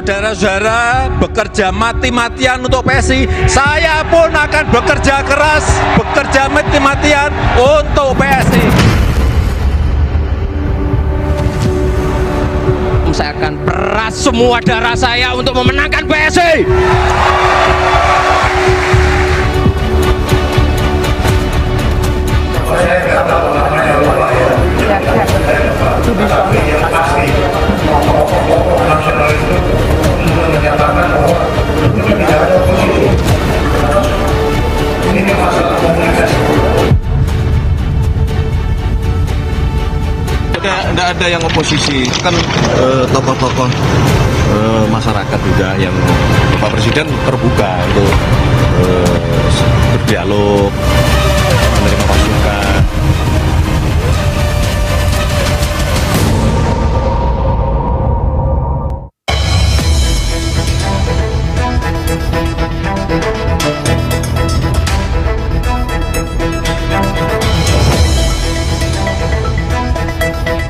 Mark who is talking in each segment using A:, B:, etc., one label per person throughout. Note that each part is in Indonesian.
A: saudara-saudara bekerja mati-matian untuk PSI, saya pun akan bekerja keras, bekerja mati-matian untuk PSI.
B: Saya akan peras semua darah saya untuk memenangkan PSI.
C: Tidak ada yang oposisi, kan tokoh-tokoh masyarakat juga yang Pak Presiden terbuka untuk berdialog, menerima masukan.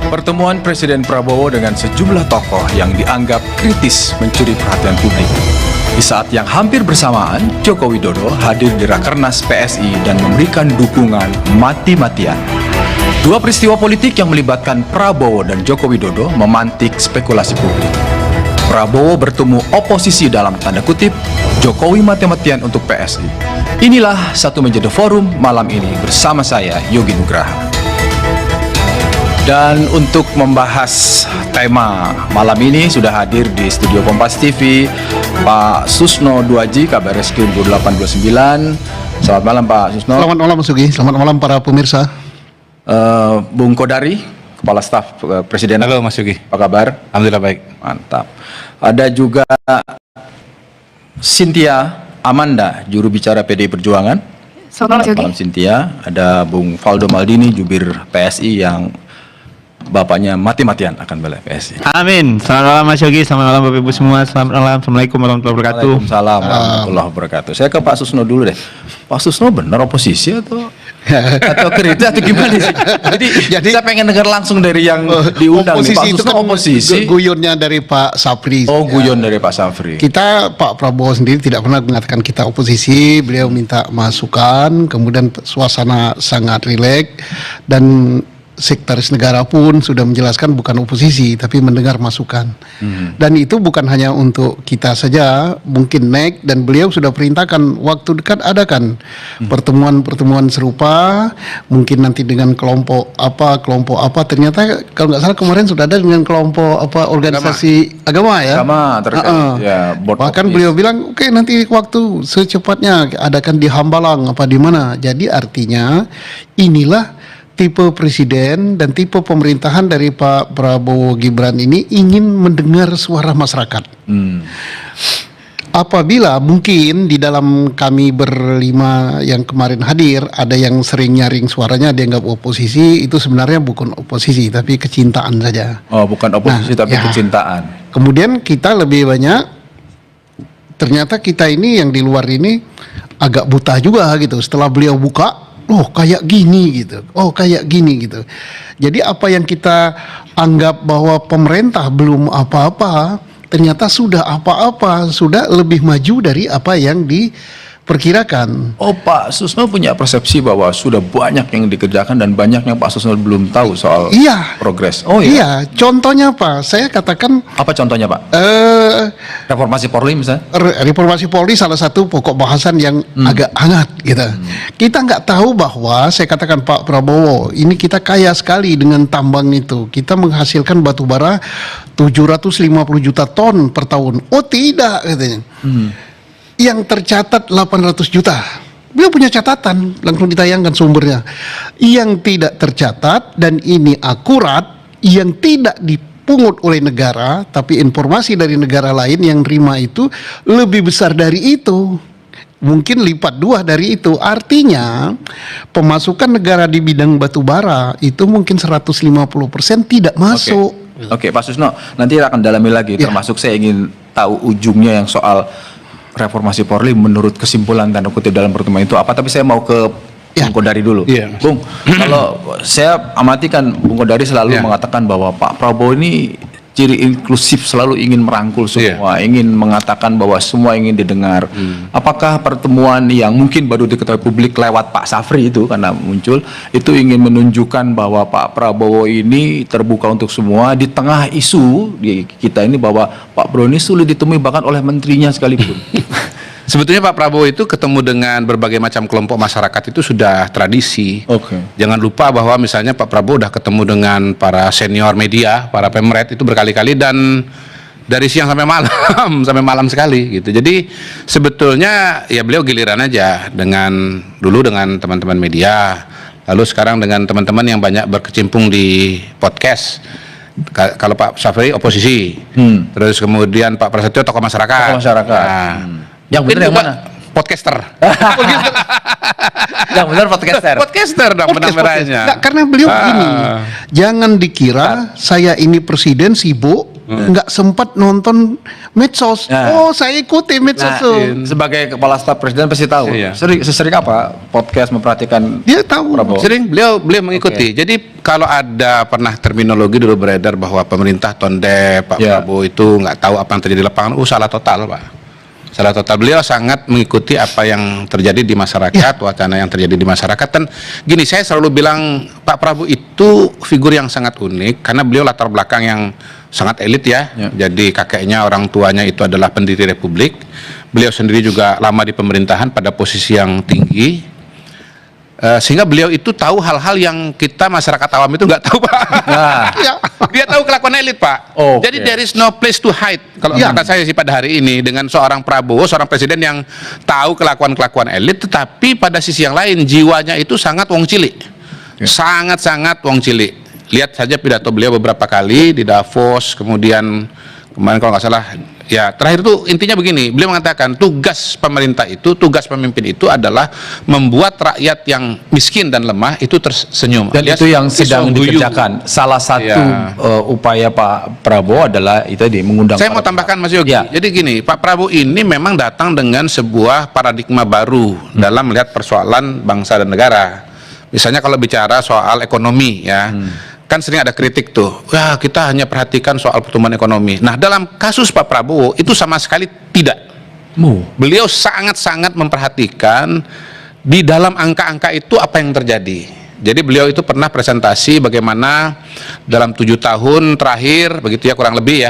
D: Pertemuan Presiden Prabowo dengan sejumlah tokoh yang dianggap kritis mencuri perhatian publik. Di saat yang hampir bersamaan, Joko Widodo hadir di Rakernas PSI dan memberikan dukungan mati-matian. Dua peristiwa politik yang melibatkan Prabowo dan Joko Widodo memantik spekulasi publik. Prabowo bertemu oposisi dalam tanda kutip, Jokowi mati-matian untuk PSI. Inilah Satu Meja The Forum malam ini bersama saya, Yogi Nugraha. Dan untuk membahas tema malam ini sudah hadir di studio Kompas TV Pak Susno Duaji, Kabar Reskrim 2829. Selamat malam Pak Susno.
E: Selamat malam Mas Yogi, selamat malam para pemirsa.
D: Bung Kodari, Kepala Staf Presiden.
F: Halo Mas Yogi.
D: Apa kabar?
F: Alhamdulillah baik.
D: Mantap. Ada juga Cynthia Amanda, juru bicara PDI Perjuangan.
G: Selamat
D: malam Cynthia. Ada Bung Valdo Maldini, jubir PSI yang bapaknya mati-matian akan bela PSI.
F: Amin. Selamat malam Mas Yogi, selamat malam Bapak Ibu semua. Selamat malam. Assalamualaikum warahmatullahi wabarakatuh.
D: Waalaikumsalam warahmatullahi wabarakatuh. Saya ke Pak Susno dulu deh. Pak Susno benar oposisi atau kritis atau gimana sih? Jadi saya pengen dengar langsung dari yang diundang nih. Pak Susno itu kan oposisi.
E: Guyonnya dari Pak Sapri.
D: Oh, guyon dari Pak Sapri.
E: Kita, Pak Prabowo sendiri tidak pernah mengatakan kita oposisi. Beliau minta masukan, kemudian suasana sangat rileks dan Sekretaris Negara pun sudah menjelaskan bukan oposisi tapi mendengar masukan. Dan itu bukan hanya untuk kita saja, mungkin NEK dan beliau sudah perintahkan waktu dekat adakan pertemuan-pertemuan serupa, mungkin nanti dengan kelompok apa ternyata kalau nggak salah kemarin sudah ada dengan kelompok apa organisasi agama ya.
D: Agama terkait ya,
E: bahkan beliau bilang oke, nanti waktu secepatnya adakan di Hambalang apa di mana. Jadi artinya inilah tipe presiden dan tipe pemerintahan dari Pak Prabowo Gibran ini ingin mendengar suara masyarakat. Apabila mungkin di dalam kami berlima yang kemarin hadir ada yang sering nyaring suaranya dianggap oposisi, itu sebenarnya bukan oposisi tapi kecintaan saja.
D: Oh, bukan oposisi tapi kecintaan.
E: Kemudian kita lebih banyak, ternyata kita ini yang di luar ini agak buta juga gitu. Setelah beliau buka, oh kayak gini gitu, oh kayak gini gitu. Jadi apa yang kita anggap bahwa pemerintah belum apa-apa, ternyata sudah apa-apa, sudah lebih maju dari apa yang diperkirakan.
D: Oh, Pak Susno punya persepsi bahwa sudah banyak yang dikerjakan dan banyak yang Pak Susno belum tahu soal progres. Oh
E: iya. Contohnya apa? Saya katakan.
D: Apa contohnya Pak? Reformasi Polri misalnya?
E: Reformasi Polri salah satu pokok bahasan yang agak hangat gitu. Kita nggak tahu bahwa saya katakan Pak Prabowo ini kita kaya sekali dengan tambang itu. Kita menghasilkan batu bara 750 juta ton per tahun. Oh tidak katanya. Yang tercatat 800 juta. Beliau punya catatan, langsung ditayangkan sumbernya. Yang tidak tercatat dan ini akurat, yang tidak dipungut oleh negara, tapi informasi dari negara lain yang terima itu lebih besar dari itu. Mungkin lipat dua dari itu. Artinya pemasukan negara di bidang batu bara itu mungkin 150% tidak masuk.
D: Oke, Pak Susno, nanti akan dalami lagi. Termasuk saya ingin tahu ujungnya yang soal reformasi Polri menurut kesimpulan tanda kutip dalam pertemuan itu apa, tapi saya mau ke Bung Kodari dulu. Bung, kalau saya amati kan Bung Kodari selalu mengatakan bahwa Pak Prabowo ini ciri inklusif, selalu ingin merangkul semua, ingin mengatakan bahwa semua ingin didengar. Apakah pertemuan yang mungkin baru diketahui publik lewat Pak Safri itu karena muncul, itu ingin menunjukkan bahwa Pak Prabowo ini terbuka untuk semua di tengah isu di kita ini bahwa Pak Prabowo ini sulit ditemui bahkan oleh menterinya sekalipun?
G: Sebetulnya Pak Prabowo itu ketemu dengan berbagai macam kelompok masyarakat itu sudah tradisi. Jangan lupa bahwa misalnya Pak Prabowo udah ketemu dengan para senior media, para pemret itu berkali-kali dan dari siang sampai malam, sampai malam sekali gitu. Jadi sebetulnya ya beliau giliran aja dulu dengan teman-teman media, lalu sekarang dengan teman-teman yang banyak berkecimpung di podcast. Kalau Pak Safri oposisi, terus kemudian Pak Prasetyo tokoh masyarakat.
D: Yang benar yang mana?
G: Podcaster.
D: Yang benar podcaster.
G: Podcaster dong penampilannya.
E: Nggak, karena beliau begini, jangan dikira saya ini presiden sibuk, nggak sempat nonton medsos. Oh, saya ikuti medsos.
D: Sebagai kepala staf presiden pasti tahu. Sering apa podcast memperhatikan?
E: Dia tahu.
D: Prabowo.
G: Sering beliau mengikuti. Jadi kalau ada pernah terminologi dulu beredar bahwa pemerintah tondep, Pak Prabowo itu nggak tahu apa yang terjadi di lapangan, salah total, Pak. Salah total. Beliau sangat mengikuti apa yang terjadi di masyarakat, wacana yang terjadi di masyarakat. Dan gini, saya selalu bilang Pak Prabowo itu figur yang sangat unik karena beliau latar belakang yang sangat elit ya. Jadi kakeknya, orang tuanya itu adalah pendiri Republik. Beliau sendiri juga lama di pemerintahan pada posisi yang tinggi. Sehingga beliau itu tahu hal-hal yang kita masyarakat awam itu nggak tahu, Pak. Dia tahu kelakuan elit, Pak. Jadi there is no place to hide. Kalau kata saya sih pada hari ini dengan seorang Prabowo, seorang presiden yang tahu kelakuan elit, tetapi pada sisi yang lain jiwanya itu sangat wong cilik, sangat-sangat wong cilik. Lihat saja pidato beliau beberapa kali di Davos, kemudian kemarin kalau nggak salah. Ya, terakhir itu intinya begini, beliau mengatakan tugas pemerintah itu, tugas pemimpin itu adalah membuat rakyat yang miskin dan lemah itu tersenyum.
D: Dan itu yang sedang dikerjakan. Salah satu upaya Pak Prabowo adalah itu tadi mengundang.
G: Saya mau tambahkan Mas Yogi. Jadi gini, Pak Prabowo ini memang datang dengan sebuah paradigma baru dalam melihat persoalan bangsa dan negara. Misalnya kalau bicara soal ekonomi ya. Kan sering ada kritik tuh, wah kita hanya perhatikan soal pertumbuhan ekonomi. Nah dalam kasus Pak Prabowo itu sama sekali tidak. Beliau sangat-sangat memperhatikan di dalam angka-angka itu apa yang terjadi. Jadi beliau itu pernah presentasi bagaimana dalam 7 tahun terakhir, begitu ya kurang lebih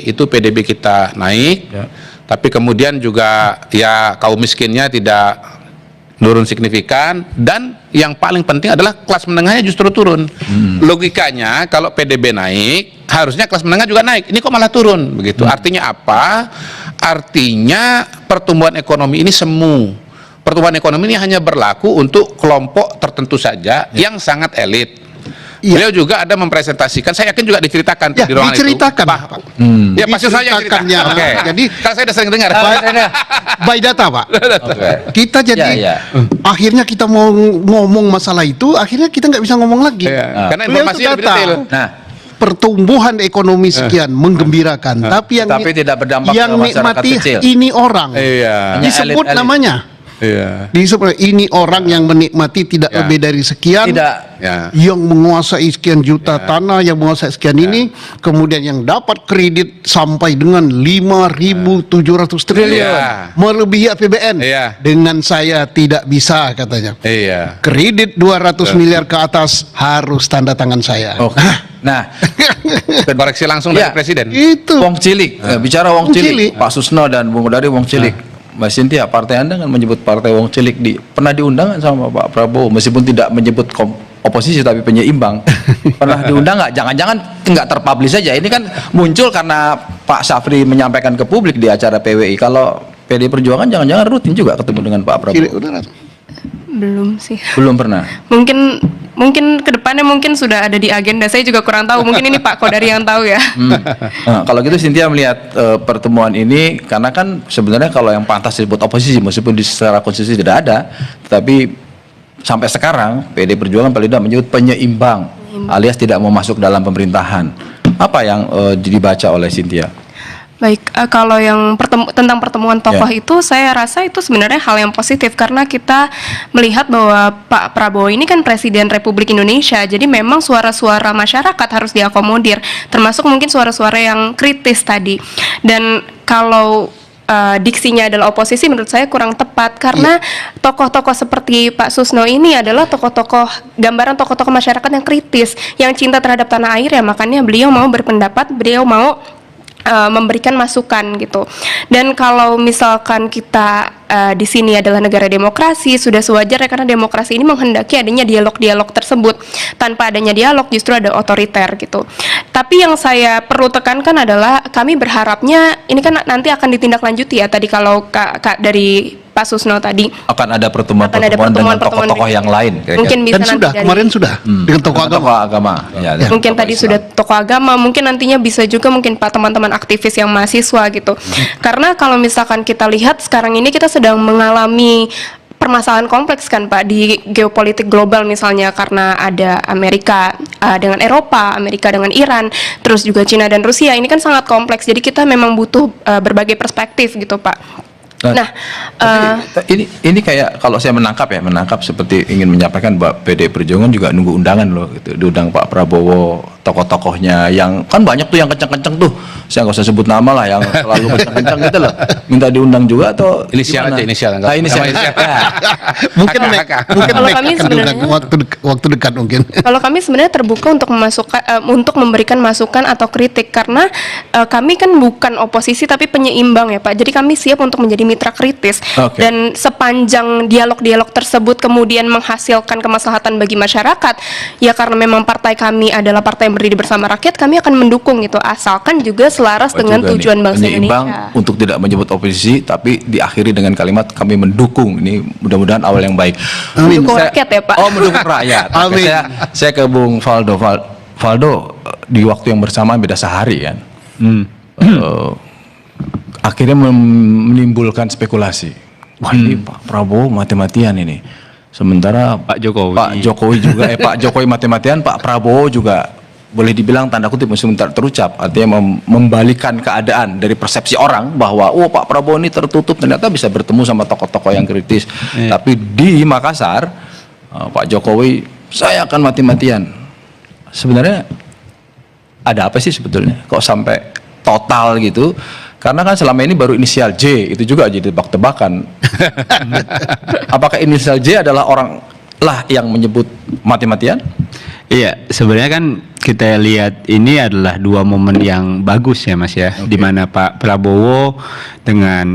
G: itu PDB kita naik, tapi kemudian juga ya kaum miskinnya tidak turun signifikan, dan yang paling penting adalah kelas menengahnya justru turun. Logikanya kalau PDB naik harusnya kelas menengah juga naik, ini kok malah turun begitu. Artinya apa? Artinya pertumbuhan ekonomi ini semu. Pertumbuhan ekonomi ini hanya berlaku untuk kelompok tertentu saja yang sangat elit. Beliau juga ada mempresentasikan, saya yakin juga diceritakan di ruangan
E: diceritakan,
G: itu.
E: Pak.
G: Ya pasti saya ceritakan.
E: Jadi
G: karena saya udah sering dengar.
E: By data, Pak. Kita jadi akhirnya kita mau ngomong masalah itu, akhirnya kita nggak bisa ngomong lagi.
G: Karena informasinya lebih detail.
E: Pertumbuhan ekonomi sekian menggembirakan, tapi
D: tidak berdampak
E: yang
D: ke masyarakat
E: nikmati
D: kecil.
E: ini orang disebut
D: elit.
E: namanya. Disebut ini orang yang menikmati tidak lebih dari sekian, yang menguasai sekian juta tanah, yang menguasai sekian ini, kemudian yang dapat kredit sampai dengan 5.700 triliun, melebihi APBN. Dengan saya tidak bisa katanya. Kredit 200 miliar ke atas harus tanda tangan saya.
D: Nah,
G: koreksi langsung dari presiden.
E: Itu
D: wong cilik. Bicara wong cilik, Pak Susno dan Bung Kodari wong cilik. Mbak Cynthia, partai Anda kan menyebut partai wong cilik, pernah diundang sama Pak Prabowo meskipun tidak menyebut oposisi tapi penyeimbang. Pernah diundang nggak? Jangan-jangan nggak terpublish saja. Ini kan muncul karena Pak Safri menyampaikan ke publik di acara PWI. Kalau PD Perjuangan jangan-jangan rutin juga ketemu dengan Pak Prabowo.
H: Belum sih.
D: Belum pernah.
H: Mungkin kedepannya mungkin sudah ada di agenda. Saya juga kurang tahu. Mungkin ini Pak Kodari yang tahu ya.
D: Nah, kalau gitu Cynthia melihat pertemuan ini, karena kan sebenarnya kalau yang pantas disebut oposisi meskipun secara konstitusi tidak ada, tetapi sampai sekarang PD Perjuangan paling tidak menyebut penyeimbang alias tidak mau masuk dalam pemerintahan. Apa yang dibaca oleh Cynthia?
H: Baik, kalau yang tentang pertemuan tokoh itu, saya rasa itu sebenarnya hal yang positif karena kita melihat bahwa Pak Prabowo ini kan Presiden Republik Indonesia, jadi memang suara-suara masyarakat harus diakomodir, termasuk mungkin suara-suara yang kritis tadi. Dan kalau diksinya adalah oposisi, menurut saya kurang tepat karena tokoh-tokoh seperti Pak Susno ini adalah gambaran tokoh-tokoh masyarakat yang kritis, yang cinta terhadap tanah air, ya makanya beliau mau berpendapat, beliau mau memberikan masukan gitu. Dan kalau misalkan kita di sini adalah negara demokrasi, sudah sewajarnya karena demokrasi ini menghendaki adanya dialog-dialog tersebut. Tanpa adanya dialog justru ada otoriter gitu. Tapi yang saya perlu tekankan adalah kami berharapnya ini kan nanti akan ditindaklanjuti ya tadi kalau dari Pak Susno tadi
D: Akan ada pertemuan-pertemuan dengan tokoh-tokoh yang lain kira-kira.
H: mungkin bisa
E: Dan
H: nanti
E: sudah
H: dari-
E: kemarin sudah dengan tokoh agama.
D: Ya,
H: mungkin
D: tokoh
H: tadi
D: Islam.
H: sudah tokoh agama, mungkin nantinya bisa juga mungkin Pak teman-teman aktivis yang mahasiswa gitu. Karena kalau misalkan kita lihat sekarang ini kita sedang mengalami permasalahan kompleks kan Pak di geopolitik global, misalnya karena ada Amerika dengan Eropa, Amerika dengan Iran, terus juga Cina dan Rusia. Ini kan sangat kompleks. Jadi kita memang butuh berbagai perspektif gitu Pak. Nah,
D: ini kayak kalau saya menangkap seperti ingin menyampaikan bahwa PD Perjuangan juga nunggu undangan loh gitu. Diundang Pak Prabowo, tokoh-tokohnya yang kan banyak tuh yang kenceng-kenceng tuh. Saya nggak usah sebut nama lah yang selalu kenceng-kenceng gitu loh. Minta diundang juga atau
G: Inisial
D: gimana?
G: aja, inisial, enggak.
D: Nah, inisial.
E: mungkin
H: Kalau kami
E: akan
H: sebenarnya-
E: diundang waktu dekat mungkin.
H: kalau kami sebenarnya terbuka untuk memberikan masukan atau kritik karena kami kan bukan oposisi tapi penyeimbang ya Pak. Jadi kami siap untuk menjadi mitra kritis.
D: Oke.
H: Dan sepanjang dialog-dialog tersebut kemudian menghasilkan kemaslahatan bagi masyarakat, ya karena memang partai kami adalah partai yang berdiri bersama rakyat, kami akan mendukung itu asalkan juga selaras dengan
D: Juga nih,
H: tujuan bangsa
D: penyeimbang
H: Indonesia.
D: untuk tidak menyebut oposisi tapi diakhiri dengan kalimat kami mendukung. Ini mudah-mudahan awal yang baik.
H: Mendukung rakyat ya, Pak.
D: Oh, mendukung rakyat. Oke,
E: Amin.
D: saya ke Bung Valdo. Valdo, di waktu yang bersamaan beda sehari kan. Akhirnya menimbulkan spekulasi. Wah, ini Pak Prabowo mati-matian ini. Sementara
F: Pak Jokowi.
D: Pak Jokowi juga Pak Jokowi mati-matian, Pak Prabowo juga boleh dibilang tanda kutip sebentar terucap, artinya membalikan keadaan dari persepsi orang bahwa Pak Prabowo ini tertutup, ternyata bisa bertemu sama tokoh-tokoh yang kritis. Tapi di Makassar Pak Jokowi saya akan mati-matian. Sebenarnya ada apa sih sebetulnya kok sampai total gitu? Karena kan selama ini baru inisial J, itu juga jadi tebak-tebakan. Apakah inisial J adalah orang lah yang menyebut mati-matian?
F: Iya, sebenarnya kan kita lihat ini adalah dua momen yang bagus ya Mas ya, di mana Pak Prabowo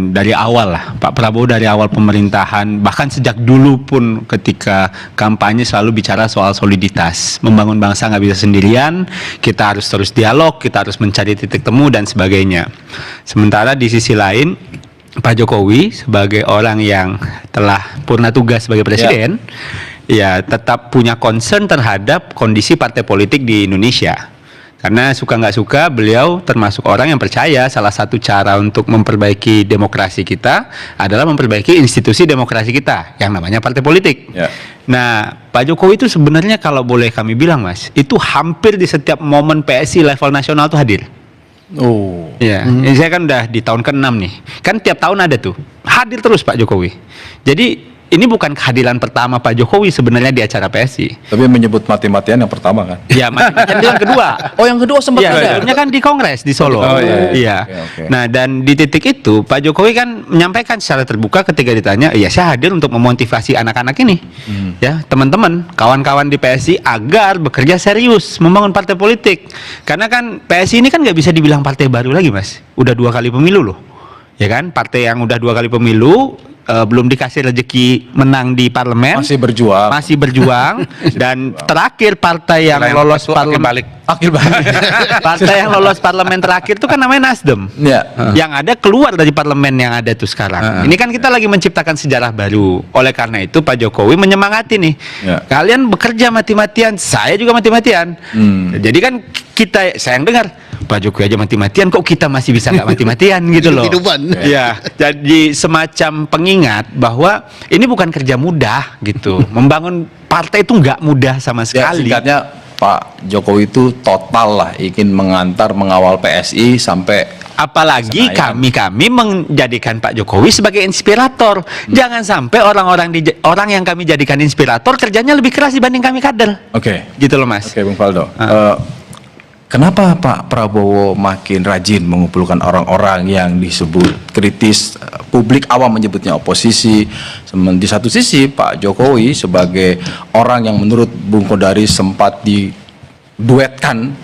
F: dari awal lah, Pak Prabowo dari awal pemerintahan, bahkan sejak dulu pun ketika kampanye selalu bicara soal soliditas, membangun bangsa nggak bisa sendirian, kita harus terus dialog, kita harus mencari titik temu dan sebagainya. Sementara di sisi lain, Pak Jokowi sebagai orang yang telah purna tugas sebagai presiden, ya tetap punya concern terhadap kondisi partai politik di Indonesia. Karena suka nggak suka beliau termasuk orang yang percaya salah satu cara untuk memperbaiki demokrasi kita adalah memperbaiki institusi demokrasi kita yang namanya partai politik.
D: Ya.
F: Nah, Pak Jokowi itu sebenarnya kalau boleh kami bilang Mas, itu hampir di setiap momen PSI level nasional tuh hadir.
D: Oh.
F: Ya, ini saya kan udah di tahun ke-6 nih. Kan tiap tahun ada tuh. Hadir terus Pak Jokowi. Jadi ini bukan kehadiran pertama Pak Jokowi sebenarnya di acara PSI.
D: Tapi menyebut mati-matian yang pertama kan?
F: Ya, mati-matian itu yang kedua.
D: Oh, yang kedua sempat
F: Iya,
D: ada.
F: sebelumnya kan di Kongres di Solo.
D: Oh, iya.
F: Iya.
D: Oke.
F: Nah, dan di titik itu Pak Jokowi kan menyampaikan secara terbuka ketika ditanya, "Ya, saya hadir untuk memotivasi anak-anak ini." Ya, teman-teman, kawan-kawan di PSI agar bekerja serius membangun partai politik. Karena kan PSI ini kan nggak bisa dibilang partai baru lagi, Mas. Udah 2 kali pemilu loh. Ya kan? Partai yang udah 2 kali pemilu belum dikasih rezeki menang di parlemen,
D: Masih berjuang.
F: dan terakhir partai yang lolos parlemen partai yang lolos parlemen terakhir itu kan namanya Nasdem.
D: Ya.
F: Yang ada keluar dari parlemen yang ada tuh sekarang. Ini kan kita lagi menciptakan sejarah baru. Oleh karena itu Pak Jokowi menyemangati nih.
D: Ya.
F: Kalian bekerja mati-matian, saya juga mati-matian. Jadi kan saya yang dengar Pak Jokowi aja mati-matian, kok kita masih bisa nggak mati-matian gitu loh.
E: Hidup-hidupan.
F: Ya, jadi semacam pengingat bahwa ini bukan kerja mudah gitu. Membangun partai itu nggak mudah sama
D: Ya,
F: sekali.
D: singkatnya Pak Jokowi itu total lah ingin mengawal PSI sampai
F: Apalagi
D: Senayan.
F: kami menjadikan Pak Jokowi sebagai inspirator. Jangan sampai orang yang kami jadikan inspirator kerjanya lebih keras dibanding kami kader.
D: Oke.
F: Gitu loh Mas.
D: Oke, Bung Faldo. Kenapa Pak Prabowo makin rajin mengumpulkan orang-orang yang disebut kritis, publik awam menyebutnya oposisi. Di satu sisi Pak Jokowi sebagai orang yang menurut Bung Kodari sempat diduetkan,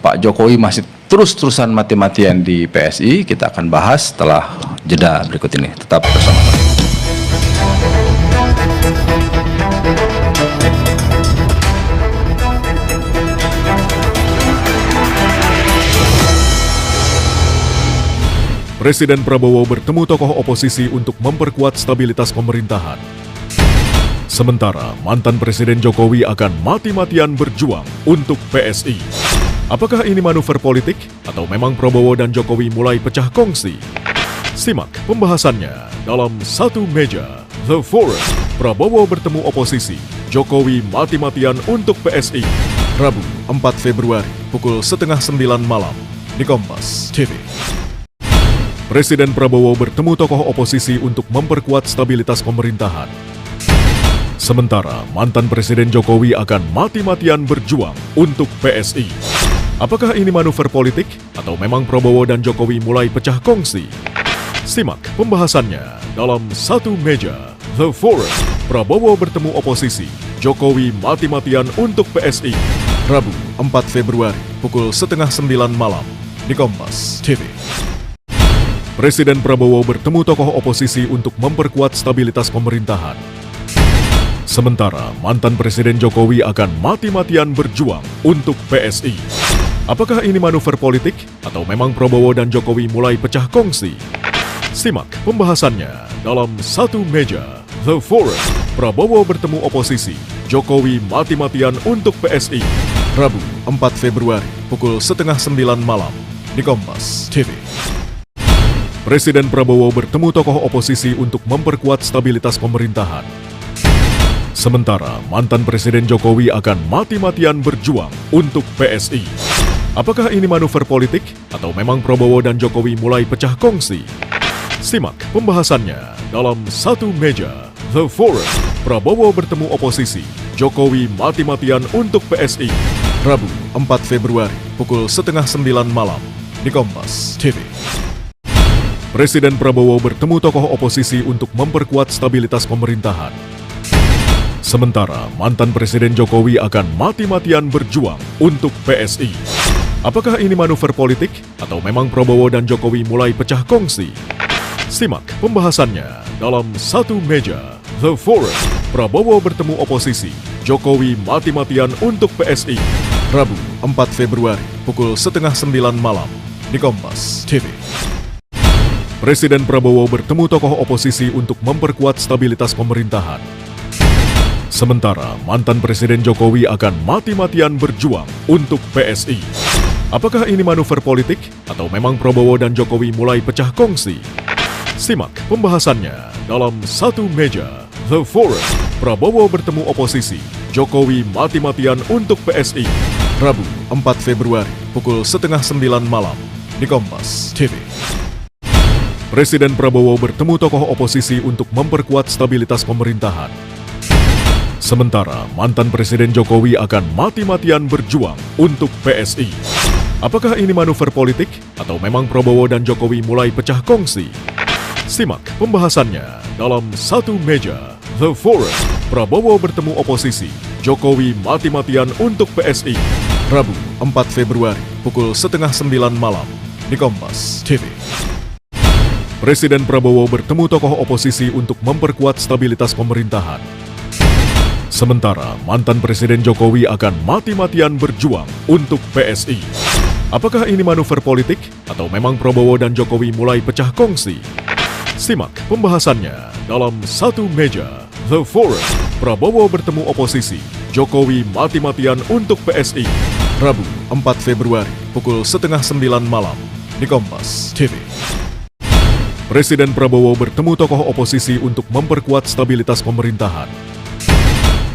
D: Pak Jokowi masih terus-terusan mati-matian di PSI. Kita akan bahas setelah jeda berikut ini. Tetap bersama kami.
I: Presiden Prabowo bertemu tokoh oposisi untuk memperkuat stabilitas pemerintahan. Sementara mantan Presiden Jokowi akan mati-matian berjuang untuk PSI. Apakah ini manuver politik atau memang Prabowo dan Jokowi mulai pecah kongsi? Simak pembahasannya dalam Satu Meja The Forum. Prabowo bertemu oposisi, Jokowi mati-matian untuk PSI. Rabu 4 Februari pukul 8:30 malam di Kompas TV. Presiden Prabowo bertemu tokoh oposisi untuk memperkuat stabilitas pemerintahan. Sementara mantan Presiden Jokowi akan mati-matian berjuang untuk PSI. Apakah ini manuver politik atau memang Prabowo dan Jokowi mulai pecah kongsi? Simak pembahasannya dalam Satu Meja The Forum. Prabowo bertemu oposisi, Jokowi mati-matian untuk PSI. Rabu 4 Februari pukul 8:30 malam di Kompas TV. Presiden Prabowo bertemu tokoh oposisi untuk memperkuat stabilitas pemerintahan. Sementara mantan Presiden Jokowi akan mati-matian berjuang untuk PSI. Apakah ini manuver politik atau memang Prabowo dan Jokowi mulai pecah kongsi? Simak pembahasannya dalam Satu Meja The Forum. Prabowo bertemu oposisi, Jokowi mati-matian untuk PSI. Rabu 4 Februari pukul 8:30 malam di Kompas TV. Presiden Prabowo bertemu tokoh oposisi untuk memperkuat stabilitas pemerintahan. Sementara mantan Presiden Jokowi akan mati-matian berjuang untuk PSI. Apakah ini manuver politik atau memang Prabowo dan Jokowi mulai pecah kongsi? Simak pembahasannya dalam Satu Meja The Forum. Prabowo bertemu oposisi, Jokowi mati-matian untuk PSI. Rabu 4 Februari pukul 8:30 malam di Kompas TV. Presiden Prabowo bertemu tokoh oposisi untuk memperkuat stabilitas pemerintahan. Sementara mantan Presiden Jokowi akan mati-matian berjuang untuk PSI. Apakah ini manuver politik atau memang Prabowo dan Jokowi mulai pecah kongsi? Simak pembahasannya dalam Satu Meja The Forum. Prabowo bertemu oposisi, Jokowi mati-matian untuk PSI. Rabu 4 Februari pukul 8:30 malam di Kompas TV. Presiden Prabowo bertemu tokoh oposisi untuk memperkuat stabilitas pemerintahan. Sementara mantan Presiden Jokowi akan mati-matian berjuang untuk PSI. Apakah ini manuver politik atau memang Prabowo dan Jokowi mulai pecah kongsi? Simak pembahasannya dalam Satu Meja The Forum. Prabowo bertemu oposisi, Jokowi mati-matian untuk PSI. Rabu 4 Februari pukul 8:30 malam di Kompas TV. Presiden Prabowo bertemu tokoh oposisi untuk memperkuat stabilitas pemerintahan. Sementara mantan Presiden Jokowi akan mati-matian berjuang untuk PSI. Apakah ini manuver politik atau memang Prabowo dan Jokowi mulai pecah kongsi? Simak pembahasannya dalam Satu Meja The Forum. Prabowo bertemu oposisi, Jokowi mati-matian untuk PSI. Rabu 4 Februari pukul 8:30 malam di Kompas TV. Presiden Prabowo bertemu tokoh oposisi untuk memperkuat stabilitas pemerintahan. Sementara mantan Presiden Jokowi akan mati-matian berjuang untuk PSI. Apakah ini manuver politik atau memang Prabowo dan Jokowi mulai pecah kongsi? Simak pembahasannya dalam Satu Meja The Forum. Prabowo bertemu oposisi, Jokowi mati-matian untuk PSI. Rabu 4 Februari pukul 8:30 malam di Kompas TV. Presiden Prabowo bertemu tokoh oposisi untuk memperkuat stabilitas pemerintahan.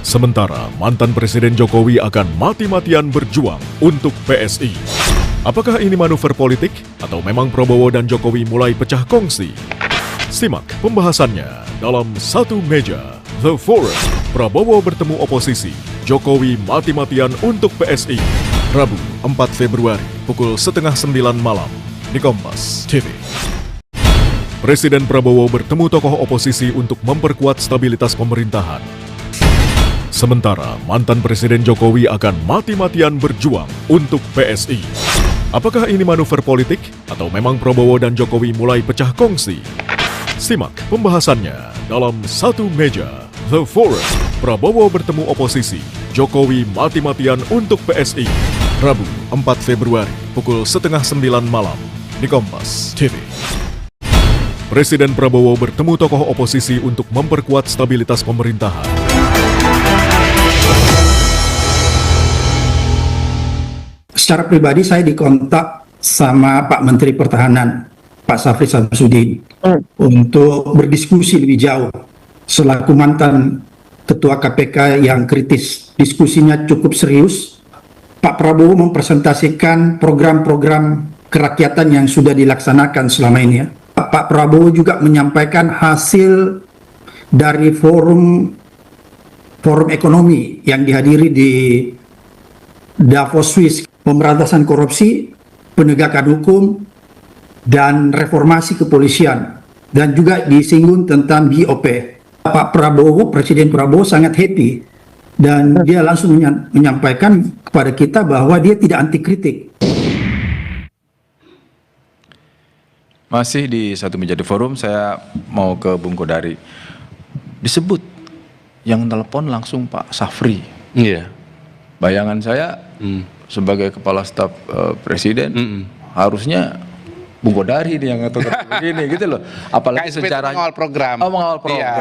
I: Sementara mantan Presiden Jokowi akan mati-matian berjuang untuk PSI. Apakah ini manuver politik atau memang Prabowo dan Jokowi mulai pecah kongsi? Simak pembahasannya dalam Satu Meja The Forum. Prabowo bertemu oposisi, Jokowi mati-matian untuk PSI. Rabu 4 Februari pukul 8:30 malam di Kompas TV. Presiden Prabowo bertemu tokoh oposisi untuk memperkuat stabilitas pemerintahan. Sementara mantan Presiden Jokowi akan mati-matian berjuang untuk PSI. Apakah ini manuver politik atau memang Prabowo dan Jokowi mulai pecah kongsi? Simak pembahasannya dalam Satu Meja The Forum. Prabowo bertemu oposisi, Jokowi mati-matian untuk PSI. Rabu 4 Februari pukul 8:30 malam di Kompas TV. Presiden Prabowo bertemu tokoh oposisi untuk memperkuat stabilitas pemerintahan.
J: Secara pribadi saya dikontak sama Pak Menteri Pertahanan, Pak Syafri Samsudin, untuk berdiskusi lebih jauh. Selaku mantan Ketua KPK yang kritis, diskusinya cukup serius. Pak Prabowo mempresentasikan program-program kerakyatan yang sudah dilaksanakan selama ini ya. Pak Prabowo juga menyampaikan hasil dari forum ekonomi yang dihadiri di Davos, Swiss, pemberantasan korupsi, penegakan hukum, dan reformasi kepolisian, dan juga disinggung tentang BOP. Pak Prabowo, Presiden Prabowo sangat happy, dan dia langsung menyampaikan kepada kita bahwa dia tidak anti kritik.
D: Masih di Satu Meja The Forum, saya mau ke Bung Kodari. Disebut yang telepon langsung Pak Syafri.
G: Iya.
D: Bayangan saya sebagai kepala staf presiden harusnya Bung Kodari yang ngatur begini gitu loh. Apalagi
G: KSP
D: secara
G: mengawal program.
D: Oh, mengawal program.
G: Iya,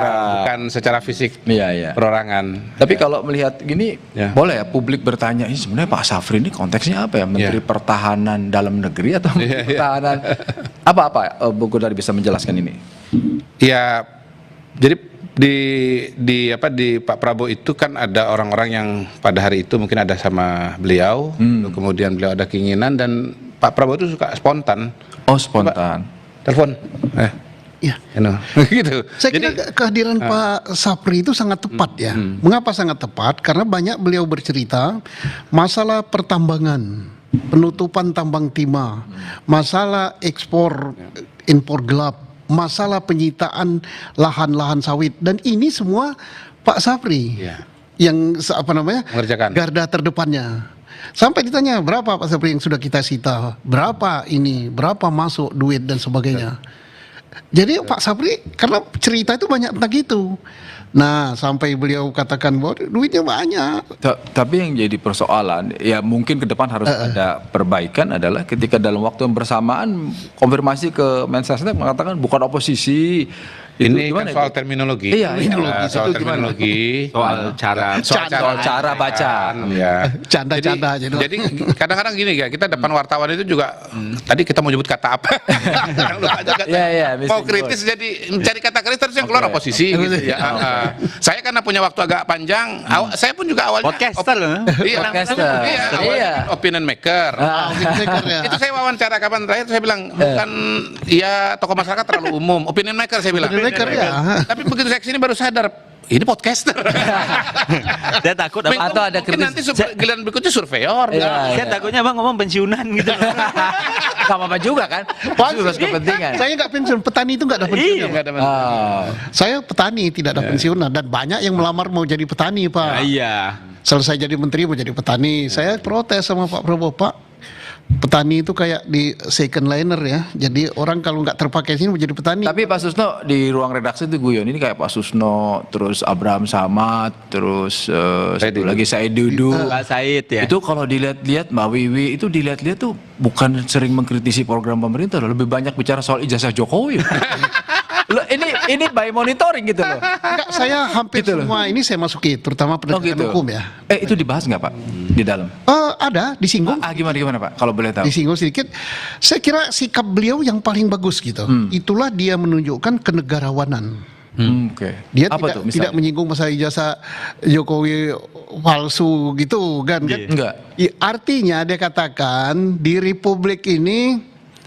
G: bukan secara fisik.
D: Iya.
G: Perorangan.
D: Tapi kalau melihat gini,
G: Ya.
D: boleh ya publik bertanya, ini sebenarnya Pak Syafri ini konteksnya apa ya? Menteri Pertahanan dalam negeri atau Menteri Pertahanan? Apa Bung Kodari bisa menjelaskan ini?
G: Ya, jadi di Pak Prabowo itu kan ada orang-orang yang pada hari itu mungkin ada sama beliau, kemudian beliau ada keinginan, dan Pak Prabowo itu suka spontan.
D: Oh, spontan.
G: Telepon.
E: Ya.
G: Gitu.
E: Saya kira kehadiran Pak Syafri itu sangat tepat ya. Mengapa sangat tepat? Karena banyak beliau bercerita masalah pertambangan, penutupan tambang timah, masalah ekspor impor gelap, masalah penyitaan lahan-lahan sawit, dan ini semua Pak Syafri yang
G: mengerjakan.
E: garda terdepannya. Sampai ditanya berapa Pak Syafri yang sudah kita sita, berapa ini, berapa masuk duit dan sebagainya. Jadi Pak Syafri karena cerita itu banyak tentang itu. Nah, sampai beliau katakan bahwa duitnya banyak.
D: Tapi yang jadi persoalan, ya mungkin ke depan harus ada perbaikan adalah ketika dalam waktu yang bersamaan konfirmasi ke Mensesnek mengatakan bukan oposisi.
G: Ini kan soal terminologi.
D: Iya,
G: soal terminologi.
F: Soal
D: cara baca.
G: Ya.
E: Canda-canda aja.
G: Jadi kadang-kadang gini ya, kita depan wartawan itu juga tadi kita mau nyebut kata apa? Kadang lupa juga. Mau kritis jadi mencari kata kritis terus yang keluar oposisi gitu ya. Saya karena punya waktu agak panjang, saya pun juga awalnya
F: podcaster loh.
G: Iya, opinion maker. Itu saya wawancara kapan terakhir saya bilang bukan ya tokoh masyarakat terlalu umum, opinion maker saya bilang. Tapi begitu saya kesini baru sadar ini podcaster.
F: Saya takut
D: atau ada
G: mungkin nanti giliran berikutnya surveyor.
F: Saya takutnya Bang ngomong pensiunan gitu.
D: Gak apa-apa juga kan. Harus kepentingan.
E: Saya nggak pensiun, petani itu nggak ada pensiun. Saya petani tidak ada pensiunan, dan banyak yang melamar mau jadi petani Pak.
F: Iya.
E: Selesai jadi menteri mau jadi petani. Saya protes sama Pak Prabowo, Pak. Petani itu kayak di second liner ya. Jadi orang kalau nggak terpakai sini mau jadi petani.
D: Tapi Pak Susno di ruang redaksi itu guyon ini kayak Pak Susno, terus Abraham Samad, terus satu lagi Said Dudu.
F: Pak Said ya.
D: Itu kalau dilihat-lihat Mbak Wiwi itu dilihat-lihat tuh bukan sering mengkritisi program pemerintah, lebih banyak bicara soal ijazah Jokowi. Loh, ini by monitoring gitu loh.
E: Enggak, saya hampir
D: gitu
E: semua ini saya masuki, terutama pendidikan hukum ya.
D: Itu dibahas nggak Pak di dalam?
E: Ada, disinggung.
D: Gimana Pak? Kalau boleh tahu.
E: Disinggung sedikit. Saya kira sikap beliau yang paling bagus gitu. Itulah dia menunjukkan kenegarawanan.
C: Oke.
E: Dia
C: Apa
E: tidak,
C: tuh, misalnya?
E: tidak menyinggung masalah ijazah Jokowi palsu gitu kan?
C: Enggak.
E: Artinya dia katakan di Republik ini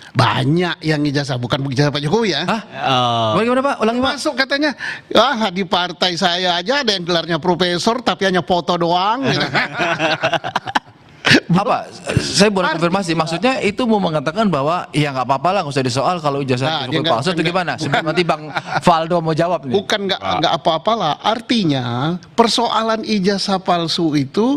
E: banyak yang ijazah, bukan ijazah Pak Jokowi ya.
C: Bagaimana Pak? Ulangi Pak.
E: Masuk katanya, di partai saya aja ada yang gelarnya profesor tapi hanya foto doang. Gitu.
C: Apa? Saya boleh konfirmasi. Maksudnya itu mau mengatakan bahwa ya nggak apa-apa lah, nggak usah disoal kalau ijazah Jokowi palsu itu gimana? Sebelum nanti Bang Valdo mau jawab nih.
E: Bukan nggak apa-apalah. Artinya persoalan ijazah palsu itu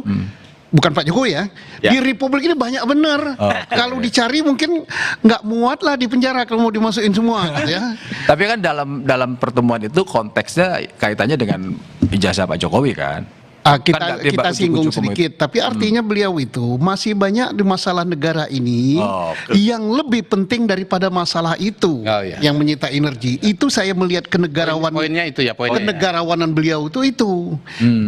E: bukan Pak Jokowi ya. Di Republik ini banyak bener. Kalau dicari mungkin nggak muat lah di penjara kalau mau dimasukin semua. Gitu ya.
C: Tapi kan dalam pertemuan itu konteksnya kaitannya dengan ijazah Pak Jokowi kan?
E: Kita singgung sedikit, tapi artinya beliau itu masih banyak di masalah negara ini yang lebih penting daripada masalah itu yang menyita energi. Itu saya melihat
G: Poinnya itu ya, poinnya.
E: Kenegarawanan beliau itu.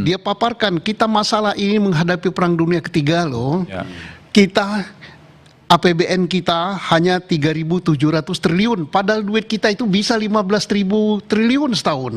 E: Dia paparkan kita masalah ini menghadapi perang dunia ketiga loh. Kita APBN kita hanya 3.700 triliun, padahal duit kita itu bisa 15.000 triliun setahun.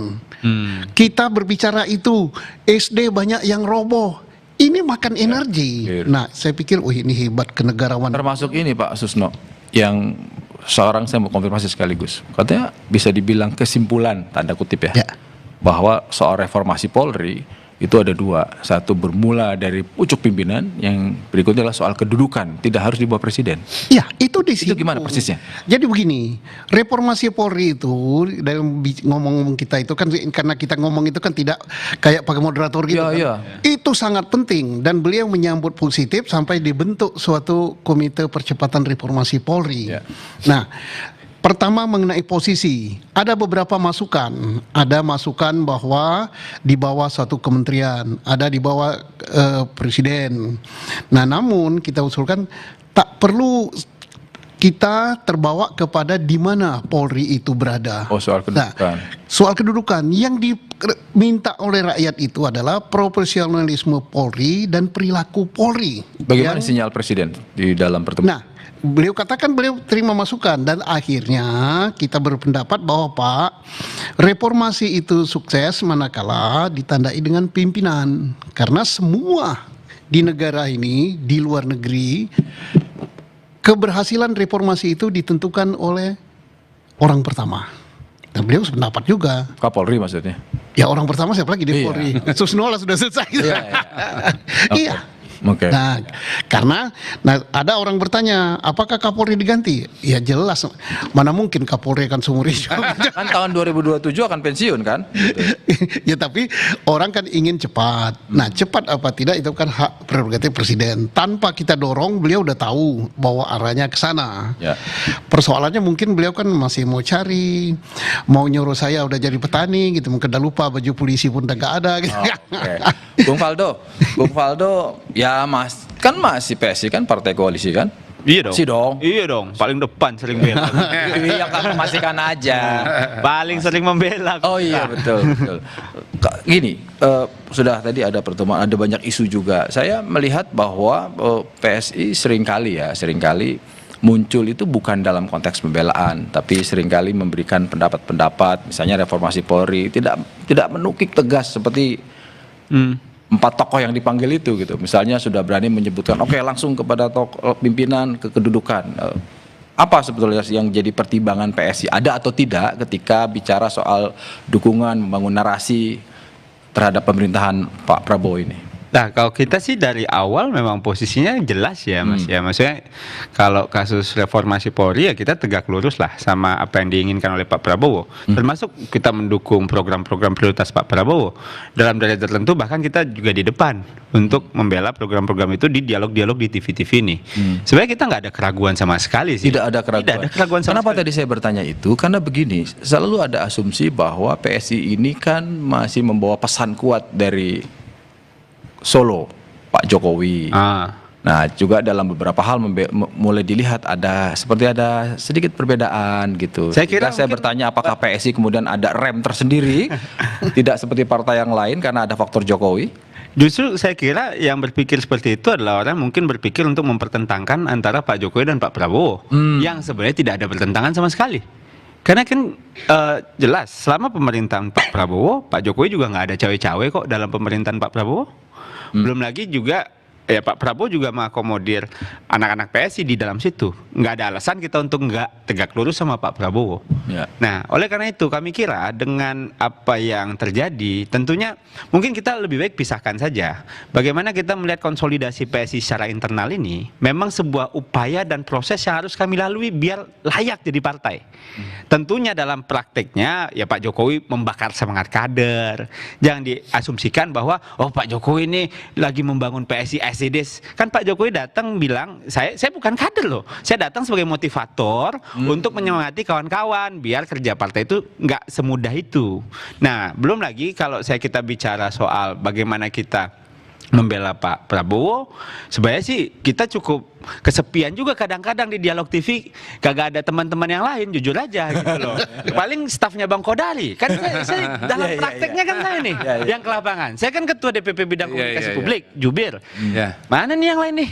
E: Kita berbicara itu, SD banyak yang roboh. Ini makan energi. Nah, saya pikir, ini hebat kenegarawanan.
C: Termasuk ini Pak Susno, yang seorang saya mau konfirmasi sekaligus. Katanya bisa dibilang kesimpulan, tanda kutip ya. Bahwa soal reformasi Polri itu ada dua. Satu bermula dari pucuk pimpinan, yang berikutnya adalah soal kedudukan, tidak harus di bawah presiden.
E: Ya, itu di situ.
C: Itu gimana persisnya?
E: Jadi begini, reformasi Polri itu dalam ngomong-ngomong kita itu kan, karena kita ngomong itu kan tidak kayak pakai moderator gitu kan. Itu sangat penting dan beliau menyambut positif sampai dibentuk suatu komite percepatan reformasi Polri. Nah, pertama mengenai posisi, ada beberapa masukan. Ada masukan bahwa di bawah suatu kementerian, ada di bawah presiden. Nah, namun kita usulkan tak perlu kita terbawa kepada di mana Polri itu berada.
C: Soal kedudukan.
E: Nah, soal kedudukan yang diminta oleh rakyat itu adalah profesionalisme Polri dan perilaku Polri.
C: Bagaimana sinyal presiden di dalam pertemuan?
E: Nah, beliau katakan beliau terima masukan dan akhirnya kita berpendapat bahwa Pak, reformasi itu sukses manakala ditandai dengan pimpinan, karena semua di negara ini, di luar negeri, keberhasilan reformasi itu ditentukan oleh orang pertama. Dan beliau sependapat juga.
C: Kapolri maksudnya?
E: Ya, orang pertama siapa lagi di Polri? Susnola sudah selesai. Iya.
C: Okay.
E: Nah, karena ada orang bertanya, apakah Kapolri diganti? Ya jelas, mana mungkin Kapolri akan seumur hidup.
C: Kan tahun 2027 akan pensiun kan?
E: Ya tapi orang kan ingin cepat. Nah, cepat apa tidak itu kan hak prerogatif presiden. Tanpa kita dorong, beliau udah tahu bahwa arahnya ke sana. Persoalannya mungkin beliau kan masih mau cari, mau nyuruh saya udah jadi petani gitu, mungkin udah lupa baju polisi pun udah gak ada gitu.
C: Bung Valdo, ya kan masih PSI kan partai koalisi kan?
F: Iya dong.
C: dong.
F: Iya dong, paling depan sering bela.
C: Iya, kamu memastikan aja.
F: Paling sering membela.
C: Oh iya, betul. Gini, sudah tadi ada pertemuan, ada banyak isu juga. Saya melihat bahwa PSI seringkali muncul itu bukan dalam konteks pembelaan, tapi seringkali memberikan pendapat-pendapat, misalnya reformasi Polri tidak menukik tegas seperti 4 tokoh yang dipanggil itu gitu. Misalnya sudah berani menyebutkan langsung kepada tokoh pimpinan kedudukan. Apa sebetulnya yang jadi pertimbangan PSI, ada atau tidak ketika bicara soal dukungan membangun narasi terhadap pemerintahan Pak Prabowo ini?
F: Nah, kalau kita sih dari awal memang posisinya jelas ya Mas ya. Maksudnya kalau kasus reformasi Polri ya kita tegak lurus lah sama apa yang diinginkan oleh Pak Prabowo. Termasuk kita mendukung program-program prioritas Pak Prabowo. Dalam derajat tertentu bahkan kita juga di depan untuk membela program-program itu di dialog-dialog di TV-TV ini. Sebenarnya kita nggak ada keraguan sama sekali sih.
C: Tidak ada keraguan sama Kenapa sekali. Tadi saya bertanya itu? Karena begini, selalu ada asumsi bahwa PSI ini kan masih membawa pesan kuat dari Solo, Pak Jokowi. Nah, juga dalam beberapa hal mulai dilihat ada sedikit perbedaan gitu. Saya bertanya apakah PSI kemudian ada rem tersendiri, tidak seperti partai yang lain karena ada faktor Jokowi?
F: Justru saya kira yang berpikir seperti itu adalah orang mungkin berpikir untuk mempertentangkan antara Pak Jokowi dan Pak Prabowo, yang sebenarnya tidak ada pertentangan sama sekali. Karena kan jelas selama pemerintahan Pak Prabowo, Pak Jokowi juga nggak ada cawe-cawe kok dalam pemerintahan Pak Prabowo. Belum lagi juga ya Pak Prabowo juga mengakomodir anak-anak PSI di dalam situ. Nggak ada alasan kita untuk nggak tegak lurus sama Pak Prabowo.
C: Ya.
F: Nah, oleh karena itu kami kira dengan apa yang terjadi, tentunya mungkin kita lebih baik pisahkan saja. Bagaimana kita melihat konsolidasi PSI secara internal ini memang sebuah upaya dan proses yang harus kami lalui biar layak jadi partai. Tentunya dalam prakteknya ya Pak Jokowi membakar semangat kader. Jangan diasumsikan bahwa oh Pak Jokowi ini lagi membangun PSI SEDES. Kan Pak Jokowi datang bilang saya bukan kader loh. Saya datang sebagai motivator untuk menyemangati kawan-kawan biar kerja partai itu nggak semudah itu. Nah, belum lagi kalau kita bicara soal bagaimana kita membela Pak Prabowo, sebenarnya sih kita cukup kesepian juga kadang-kadang di Dialog TV, kagak ada teman-teman yang lain, jujur aja gitu loh. Paling stafnya Bang Kodari, kan saya dalam prakteknya kan saya nih yang ke lapangan. Saya kan ketua DPP bidang komunikasi publik, Jubir. Mana nih yang lain nih?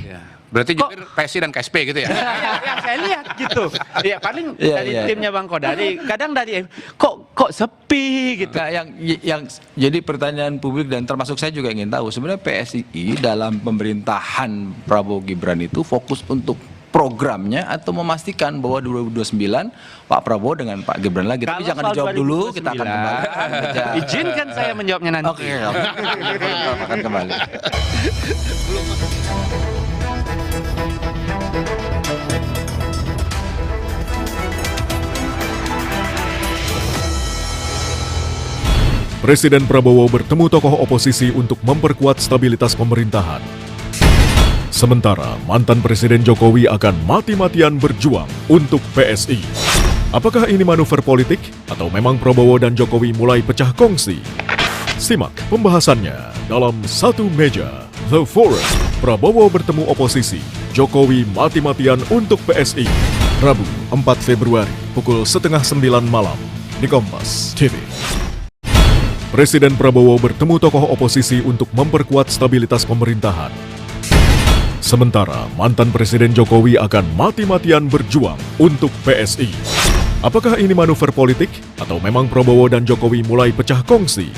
G: Berarti Jubir PSI dan KSP gitu ya?
F: Yang saya lihat gitu. Ya paling dari timnya Bang Kodari, kadang dari kok sepi gitu.
C: Nah, yang jadi pertanyaan publik dan termasuk saya juga ingin tahu sebenarnya PSI dalam pemerintahan Prabowo Gibran itu fokus untuk programnya atau memastikan bahwa 2029 Pak Prabowo dengan Pak Gibran lagi. Tapi jangan dijawab dulu, kita akan kembali.
F: Izinkan saya menjawabnya nanti.
C: Oke, kita akan kembali.
I: Presiden Prabowo bertemu tokoh oposisi untuk memperkuat stabilitas pemerintahan. Sementara mantan Presiden Jokowi akan mati-matian berjuang untuk PSI. Apakah ini manuver politik atau memang Prabowo dan Jokowi mulai pecah kongsi? Simak pembahasannya dalam Satu Meja The Forum. Prabowo bertemu oposisi, Jokowi mati-matian untuk PSI. Rabu 4 Februari pukul 8:30 malam di Kompas TV. Presiden Prabowo bertemu tokoh oposisi untuk memperkuat stabilitas pemerintahan. Sementara mantan Presiden Jokowi akan mati-matian berjuang untuk PSI. Apakah ini manuver politik atau memang Prabowo dan Jokowi mulai pecah kongsi?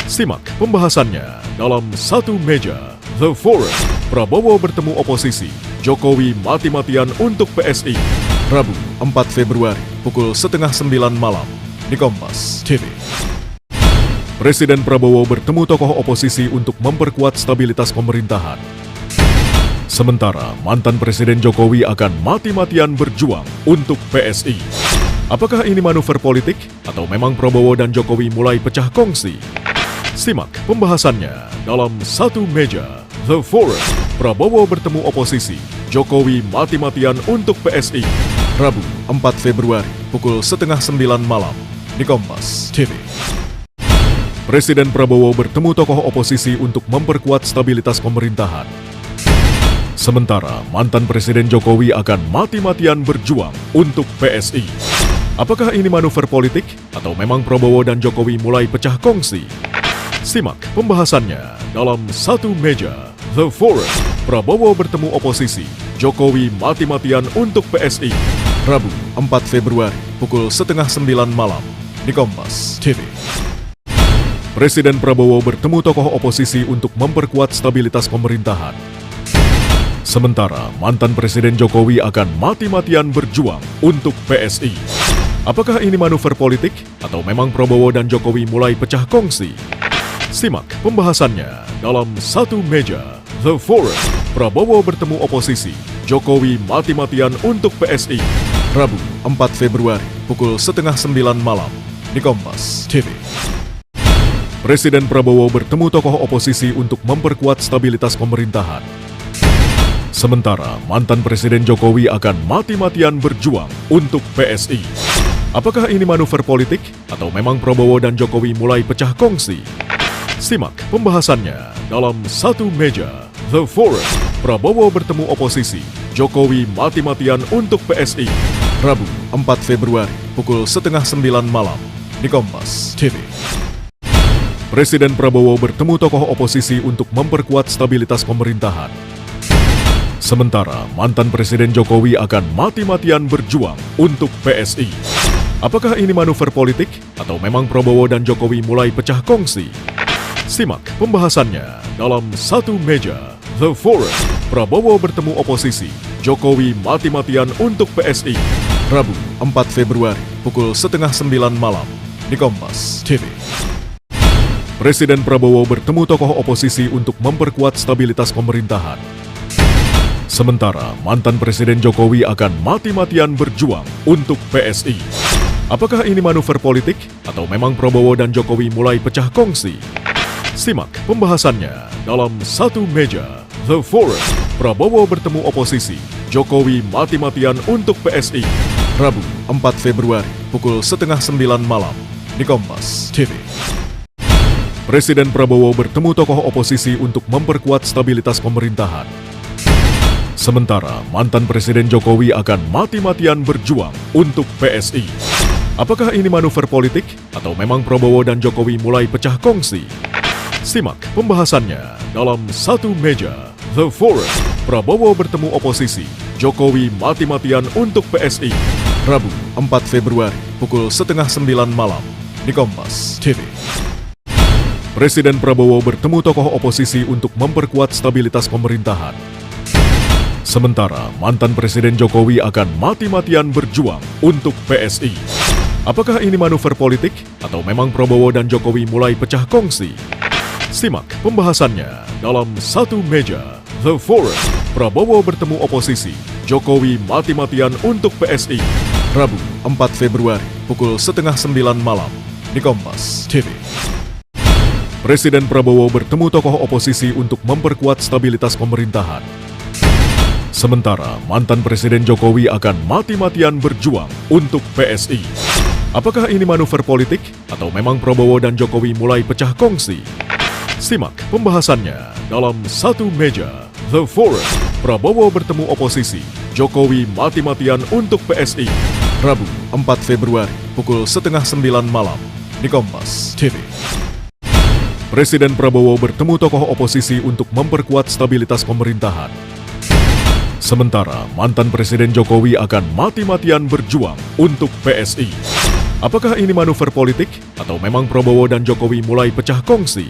I: Simak pembahasannya dalam Satu Meja The Forum. Prabowo bertemu oposisi, Jokowi mati-matian untuk PSI. Rabu 4 Februari pukul 8:30 malam di Kompas TV. Presiden Prabowo bertemu tokoh oposisi untuk memperkuat stabilitas pemerintahan. Sementara mantan Presiden Jokowi akan mati-matian berjuang untuk PSI. Apakah ini manuver politik atau memang Prabowo dan Jokowi mulai pecah kongsi? Simak pembahasannya dalam Satu Meja The Forum. Prabowo bertemu oposisi, Jokowi mati-matian untuk PSI. Rabu 4 Februari pukul 8:30 malam di Kompas TV. Presiden Prabowo bertemu tokoh oposisi untuk memperkuat stabilitas pemerintahan. Sementara mantan Presiden Jokowi akan mati-matian berjuang untuk PSI. Apakah ini manuver politik atau memang Prabowo dan Jokowi mulai pecah kongsi? Simak pembahasannya dalam Satu Meja The Forum. Prabowo bertemu oposisi, Jokowi mati-matian untuk PSI. Rabu 4 Februari pukul 8:30 malam di Kompas TV. Presiden Prabowo bertemu tokoh oposisi untuk memperkuat stabilitas pemerintahan. Sementara mantan Presiden Jokowi akan mati-matian berjuang untuk PSI. Apakah ini manuver politik atau memang Prabowo dan Jokowi mulai pecah kongsi? Simak pembahasannya dalam Satu Meja The Forum. Prabowo bertemu oposisi, Jokowi mati-matian untuk PSI. Rabu 4 Februari pukul 8:30 malam di Kompas TV. Presiden Prabowo bertemu tokoh oposisi untuk memperkuat stabilitas pemerintahan. Sementara mantan Presiden Jokowi akan mati-matian berjuang untuk PSI. Apakah ini manuver politik atau memang Prabowo dan Jokowi mulai pecah kongsi? Simak pembahasannya dalam Satu Meja The Forum. Prabowo bertemu oposisi, Jokowi mati-matian untuk PSI. Rabu 4 Februari pukul 8:30 malam di Kompas TV. Presiden Prabowo bertemu tokoh oposisi untuk memperkuat stabilitas pemerintahan. Sementara mantan Presiden Jokowi akan mati-matian berjuang untuk PSI. Apakah ini manuver politik atau memang Prabowo dan Jokowi mulai pecah kongsi? Simak pembahasannya dalam Satu Meja The Forum. Prabowo bertemu oposisi, Jokowi mati-matian untuk PSI. Rabu 4 Februari pukul 8:30 malam di Kompas TV. Presiden Prabowo bertemu tokoh oposisi untuk memperkuat stabilitas pemerintahan. Sementara mantan Presiden Jokowi akan mati-matian berjuang untuk PSI. Apakah ini manuver politik atau memang Prabowo dan Jokowi mulai pecah kongsi? Simak pembahasannya dalam Satu Meja The Forum. Prabowo bertemu oposisi, Jokowi mati-matian untuk PSI. Rabu 4 Februari pukul 8:30 malam di Kompas TV. Presiden Prabowo bertemu tokoh oposisi untuk memperkuat stabilitas pemerintahan. Sementara mantan Presiden Jokowi akan mati-matian berjuang untuk PSI. Apakah ini manuver politik atau memang Prabowo dan Jokowi mulai pecah kongsi? Simak pembahasannya dalam Satu Meja The Forum. Prabowo bertemu oposisi, Jokowi mati-matian untuk PSI. Rabu 4 Februari pukul 8:30 malam di Kompas TV. Presiden Prabowo bertemu tokoh oposisi untuk memperkuat stabilitas pemerintahan. Sementara mantan Presiden Jokowi akan mati-matian berjuang untuk PSI. Apakah ini manuver politik atau memang Prabowo dan Jokowi mulai pecah kongsi? Simak pembahasannya dalam Satu Meja The Forum. Prabowo bertemu oposisi, Jokowi mati-matian untuk PSI. Rabu 4 Februari pukul 8:30 malam di Kompas TV. Presiden Prabowo bertemu tokoh oposisi untuk memperkuat stabilitas pemerintahan. Sementara mantan Presiden Jokowi akan mati-matian berjuang untuk PSI. Apakah ini manuver politik atau memang Prabowo dan Jokowi mulai pecah kongsi? Simak pembahasannya dalam Satu Meja The Forum. Prabowo bertemu oposisi, Jokowi mati-matian untuk PSI. Rabu 4 Februari pukul 8:30 malam di Kompas TV. Presiden Prabowo bertemu tokoh oposisi untuk memperkuat stabilitas pemerintahan. Sementara mantan Presiden Jokowi akan mati-matian berjuang untuk PSI. Apakah ini manuver politik atau memang Prabowo dan Jokowi mulai pecah kongsi?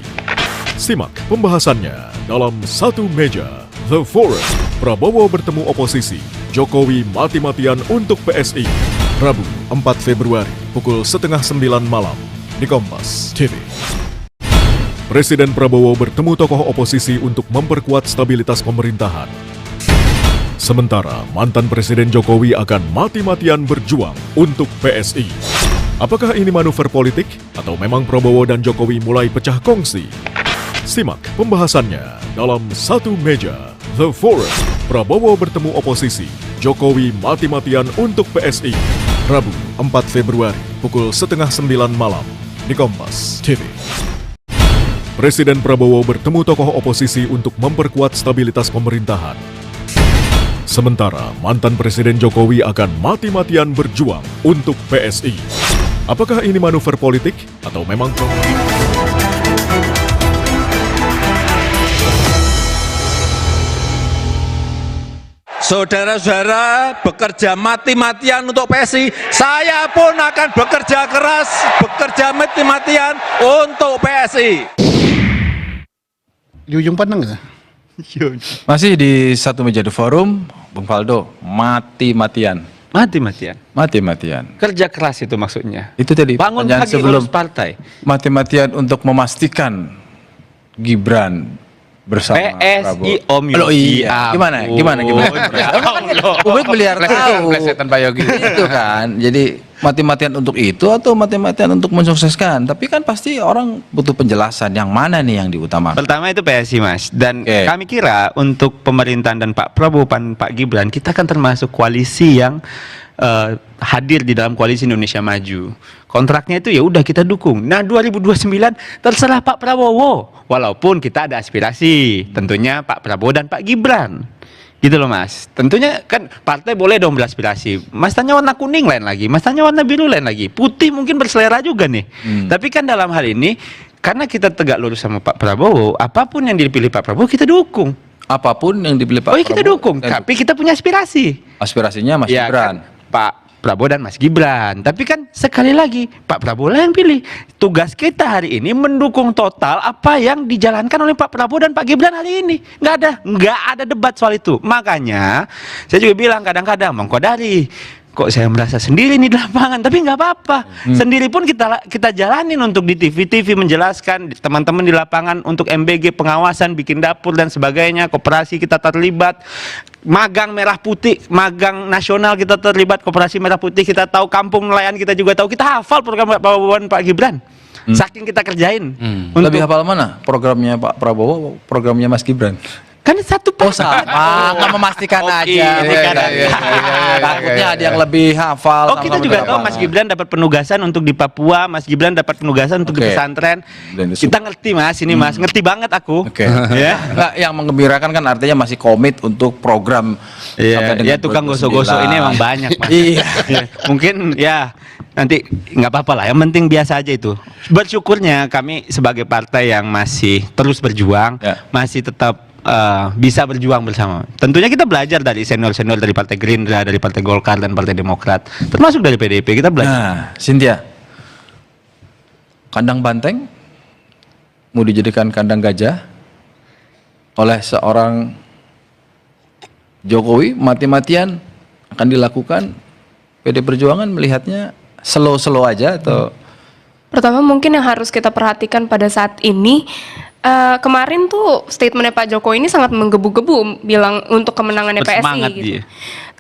I: Simak pembahasannya dalam Satu Meja The Forum. Prabowo bertemu oposisi, Jokowi mati-matian untuk PSI. Rabu 4 Februari pukul 8:30 malam di Kompas TV. Presiden Prabowo bertemu tokoh oposisi untuk memperkuat stabilitas pemerintahan. Sementara mantan Presiden Jokowi akan mati-matian berjuang untuk PSI. Apakah ini manuver politik atau memang Prabowo dan Jokowi mulai pecah kongsi? Simak pembahasannya dalam Satu Meja The Forum. Prabowo bertemu oposisi, Jokowi mati-matian untuk PSI. Rabu 4 Februari pukul 8:30 malam di Kompas TV. Presiden Prabowo bertemu tokoh oposisi untuk memperkuat stabilitas pemerintahan. Sementara mantan Presiden Jokowi akan mati-matian berjuang untuk PSI. Apakah ini manuver politik atau memang
A: Saudara-saudara, bekerja mati-matian untuk PSI. Saya pun akan bekerja keras, bekerja mati-matian untuk PSI.
E: Di ujung pandang ya?
C: Masih di Satu Meja The Forum, Bung Faldo, mati-matian.
F: Mati-matian.
C: Mati-matian.
F: Kerja keras itu maksudnya.
C: Itu tadi
F: Bangun
C: pertanyaan
F: pagi
C: sebelum
F: urus partai.
C: mati-matian untuk memastikan Gibran bersama
F: PSI
C: Prabowo.
F: Om Yogi.
C: Oh iya. Gimana? Publik biar tahu.
G: Plesetan Pak Yogi.
C: Itu kan. Jadi mati-matian untuk itu atau mati-matian untuk mensukseskan? Tapi kan pasti orang butuh penjelasan yang mana nih yang diutamakan.
F: Pertama itu PSI Mas. Dan
C: Oke.
F: kami kira untuk pemerintahan dan Pak Prabowo dan Pak Gibran, kita kan termasuk koalisi yang hadir di dalam koalisi Indonesia Maju. Kontraknya itu ya udah kita dukung. Nah 2029 terserah Pak Prabowo. Walaupun kita ada aspirasi, tentunya Pak Prabowo dan Pak Gibran. Gitu loh Mas. Tentunya kan partai boleh dong beraspirasi. Mas tanya warna kuning lain lagi, Mas tanya warna biru lain lagi. Putih mungkin berselera juga nih. Tapi kan dalam hal ini karena kita tegak lurus sama Pak Prabowo, apapun yang dipilih Pak Prabowo kita dukung.
C: Apapun yang dipilih Pak
F: Kita
C: Prabowo,
F: dukung, tapi kita punya aspirasi.
C: aspirasinya Mas
F: Ya
C: Gibran.
F: kan, Pak Prabowo dan Mas Gibran. Tapi kan sekali lagi Pak Prabowo lah yang pilih. Tugas kita hari ini mendukung total apa yang dijalankan oleh Pak Prabowo dan Pak Gibran hari ini. Nggak ada debat soal itu. Makanya saya juga bilang kadang-kadang Bang Kodari, kok saya merasa sendiri nih di lapangan, tapi nggak apa-apa. Sendiri pun kita jalanin untuk di TV menjelaskan, teman-teman di lapangan untuk MBG pengawasan, bikin dapur dan sebagainya, koperasi kita terlibat, magang merah putih, magang nasional kita terlibat, koperasi merah putih kita tahu, kampung nelayan kita juga tahu, kita hafal program Pak Prabowo dan Pak Gibran. Saking kita kerjain.
C: Lebih hafal mana? Programnya Pak Prabowo, programnya Mas Gibran?
F: Kan satu paket.
C: Nggak memastikan aja.
F: Iya.
C: Takutnya ada yang lebih hafal.
F: Oh, kita juga tahu Mas Gibran dapat penugasan untuk di Papua, Mas Gibran dapat penugasan untuk di pesantren. Kita ngerti Mas, ini Mas, ngerti banget aku. Ya.
C: Nggak, yang menggembirakan kan artinya masih komit untuk program.
F: Ya tukang gosok-gosok ini emang banyak Mas. Iya. Mungkin ya nanti nggak apa-apa lah, yang penting biasa aja itu. Bersyukurnya kami sebagai partai yang masih terus berjuang, masih tetap bisa berjuang bersama. Tentunya kita belajar dari senior-senior dari Partai Gerindra, dari Partai Golkar dan Partai Demokrat, termasuk dari PDIP kita belajar.
C: Nah, Cynthia, kandang banteng mau dijadikan kandang gajah oleh seorang Jokowi, mati-matian akan dilakukan. PD Perjuangan melihatnya slow-slow aja atau?
H: Pertama mungkin yang harus kita perhatikan pada saat ini, kemarin tuh statementnya Pak Jokowi ini sangat menggebu-gebu bilang untuk kemenangannya PSI gitu.
F: Dia.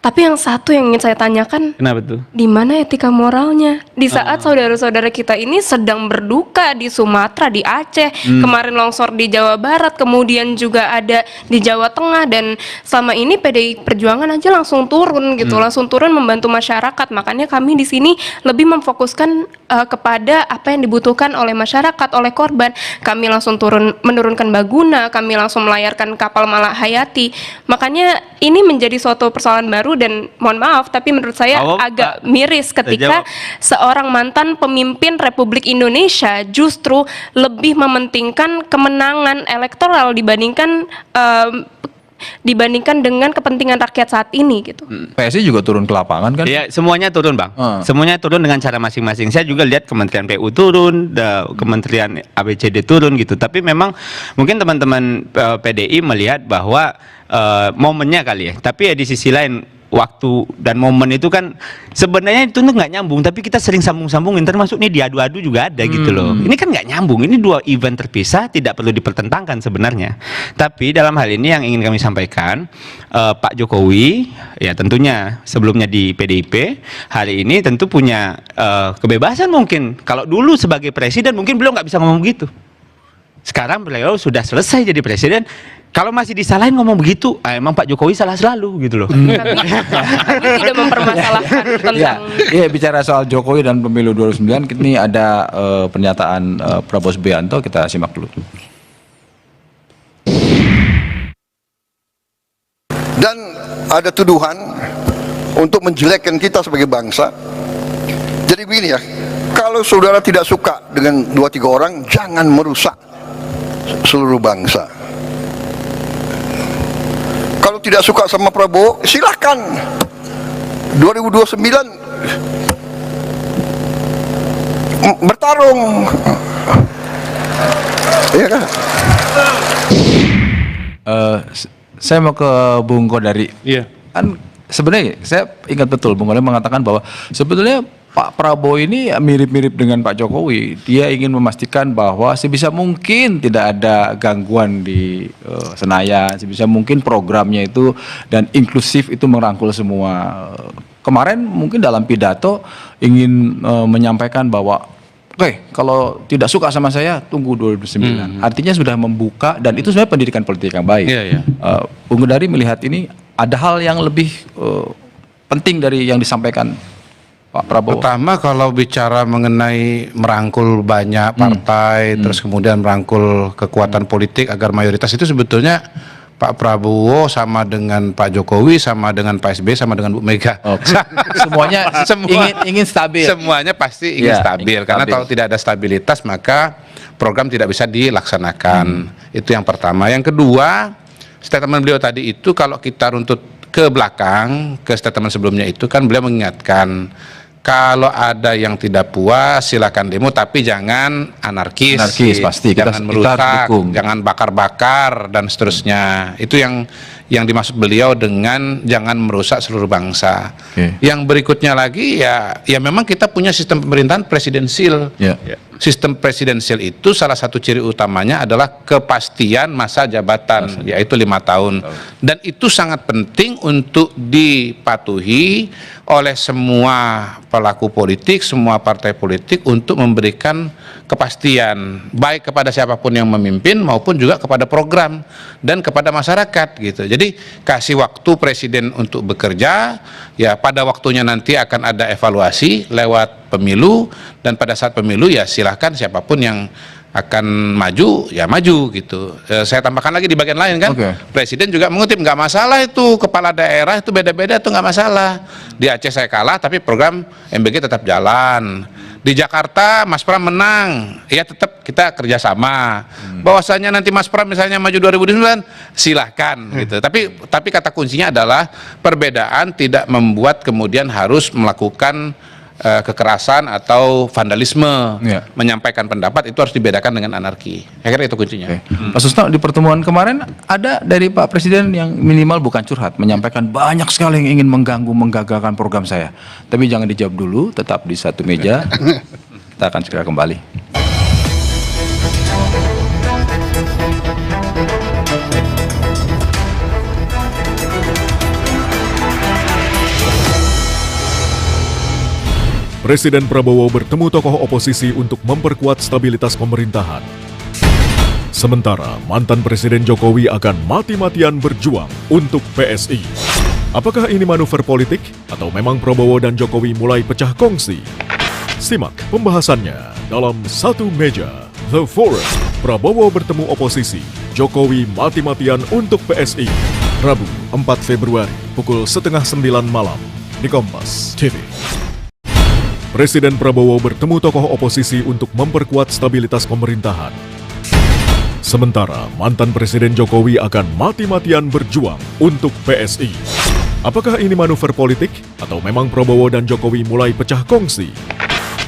H: Tapi yang satu yang ingin saya tanyakan,
F: Kenapa tuh?
H: di mana etika moralnya? Di saat saudara-saudara kita ini sedang berduka di Sumatera, di Aceh, kemarin longsor di Jawa Barat, kemudian juga ada di Jawa Tengah, dan selama ini PDI Perjuangan aja langsung turun gitu, langsung turun membantu masyarakat. Makanya kami di sini lebih memfokuskan kepada apa yang dibutuhkan oleh masyarakat, oleh korban. Kami langsung turun menurunkan Baguna, kami langsung melayarkan kapal Malahayati. Makanya ini menjadi suatu persoalan baru, dan mohon maaf tapi menurut saya agak miris ketika seorang mantan pemimpin Republik Indonesia justru lebih mementingkan kemenangan elektoral dibandingkan dengan kepentingan rakyat saat ini gitu.
C: PSI juga turun ke lapangan kan?
F: Iya, semuanya turun Bang. Semuanya turun dengan cara masing-masing. Saya juga lihat Kementerian PU turun, Kementerian ABCD turun gitu. Tapi memang mungkin teman-teman PDI melihat bahwa momennya kali ya. Tapi ya di sisi lain waktu dan momen itu kan sebenarnya itu nggak nyambung, tapi kita sering sambung-sambungin, termasuk nih diadu-adu juga ada gitu loh. Ini kan nggak nyambung, ini dua event terpisah, tidak perlu dipertentangkan sebenarnya. Tapi dalam hal ini yang ingin kami sampaikan, Pak Jokowi ya tentunya sebelumnya di PDIP, hari ini tentu punya kebebasan mungkin. Kalau dulu sebagai presiden mungkin beliau nggak bisa ngomong begitu. Sekarang beliau sudah selesai jadi presiden. Kalau masih disalahin ngomong begitu, emang Pak Jokowi salah selalu gitu loh.
H: Kami tidak mempermasalahkan tentang.
C: Iya, bicara soal Jokowi dan pemilu 2009, ini ada pernyataan Prabowo Subianto, kita simak dulu.
K: Dan ada tuduhan untuk menjelekkan kita sebagai bangsa. Jadi begini ya, kalau saudara tidak suka dengan 2-3 orang, jangan merusak seluruh bangsa. Kalau tidak suka sama Prabowo, silahkan 2029 bertarung, ya kan?
C: Saya mau ke Bung Kodari.
G: Iya.
C: Kan sebenarnya saya ingat betul Bung Kodari mengatakan bahwa sebetulnya Pak Prabowo ini mirip-mirip dengan Pak Jokowi. Dia ingin memastikan bahwa sebisa mungkin tidak ada gangguan di Senayan, sebisa mungkin programnya itu dan inklusif itu merangkul semua. Kemarin mungkin dalam pidato ingin menyampaikan bahwa oke, kalau tidak suka sama saya tunggu 2009. Artinya sudah membuka, dan itu sebenarnya pendidikan politik yang baik. Bung Kodari melihat ini ada hal yang lebih penting dari yang disampaikan Pak Prabowo.
G: Pertama, kalau bicara mengenai merangkul banyak partai, terus kemudian merangkul kekuatan politik agar mayoritas, itu sebetulnya Pak Prabowo sama dengan Pak Jokowi, sama dengan Pak SBY, sama dengan Bu Mega.
C: Semuanya ingin stabil.
G: Semuanya pasti ingin stabil, karena kalau tidak ada stabilitas maka program tidak bisa dilaksanakan. Itu yang pertama. Yang kedua, statement beliau tadi itu kalau kita runtut ke belakang, ke statement sebelumnya itu kan beliau mengingatkan kalau ada yang tidak puas silakan demo, tapi jangan anarkis,
C: pasti
G: jangan merusak, jangan bakar-bakar dan seterusnya. Itu yang dimaksud beliau dengan jangan merusak seluruh bangsa. Yang berikutnya lagi ya memang kita punya sistem pemerintahan presidensil. Sistem presidensial itu salah satu ciri utamanya adalah kepastian masa jabatan, yaitu 5 tahun. Dan itu sangat penting untuk dipatuhi oleh semua pelaku politik, semua partai politik untuk memberikan kepastian baik kepada siapapun yang memimpin maupun juga kepada program dan kepada masyarakat gitu. Jadi kasih waktu presiden untuk bekerja, ya pada waktunya nanti akan ada evaluasi lewat pemilu, dan pada saat pemilu ya silahkan siapapun yang akan maju ya maju gitu. Saya tambahkan lagi di bagian lain kan, presiden juga mengutip nggak masalah itu kepala daerah itu beda-beda tuh nggak masalah. Di Aceh saya kalah tapi program MBG tetap jalan. Di Jakarta Mas Pram menang, ya tetap kita kerjasama. Bahwasanya nanti Mas Pram misalnya maju 2009 silahkan gitu. Tapi kata kuncinya adalah perbedaan tidak membuat kemudian harus melakukan kekerasan atau vandalisme. Menyampaikan pendapat itu harus dibedakan dengan anarki. Saya kira itu kuncinya.
C: Pak Susno, di pertemuan kemarin ada dari Pak Presiden yang minimal bukan curhat, menyampaikan banyak sekali yang ingin mengganggu, menggagalkan program saya. Tapi jangan dijawab dulu, tetap di satu meja. Kita akan segera kembali.
I: Presiden Prabowo bertemu tokoh oposisi untuk memperkuat stabilitas pemerintahan. Sementara mantan Presiden Jokowi akan mati-matian berjuang untuk PSI. Apakah ini manuver politik atau memang Prabowo dan Jokowi mulai pecah kongsi? Simak pembahasannya dalam Satu Meja The Forum. Prabowo bertemu oposisi, Jokowi mati-matian untuk PSI. Rabu 4 Februari pukul 8:30 malam di Kompas TV. Presiden Prabowo bertemu tokoh oposisi untuk memperkuat stabilitas pemerintahan. Sementara mantan Presiden Jokowi akan mati-matian berjuang untuk PSI. Apakah ini manuver politik atau memang Prabowo dan Jokowi mulai pecah kongsi?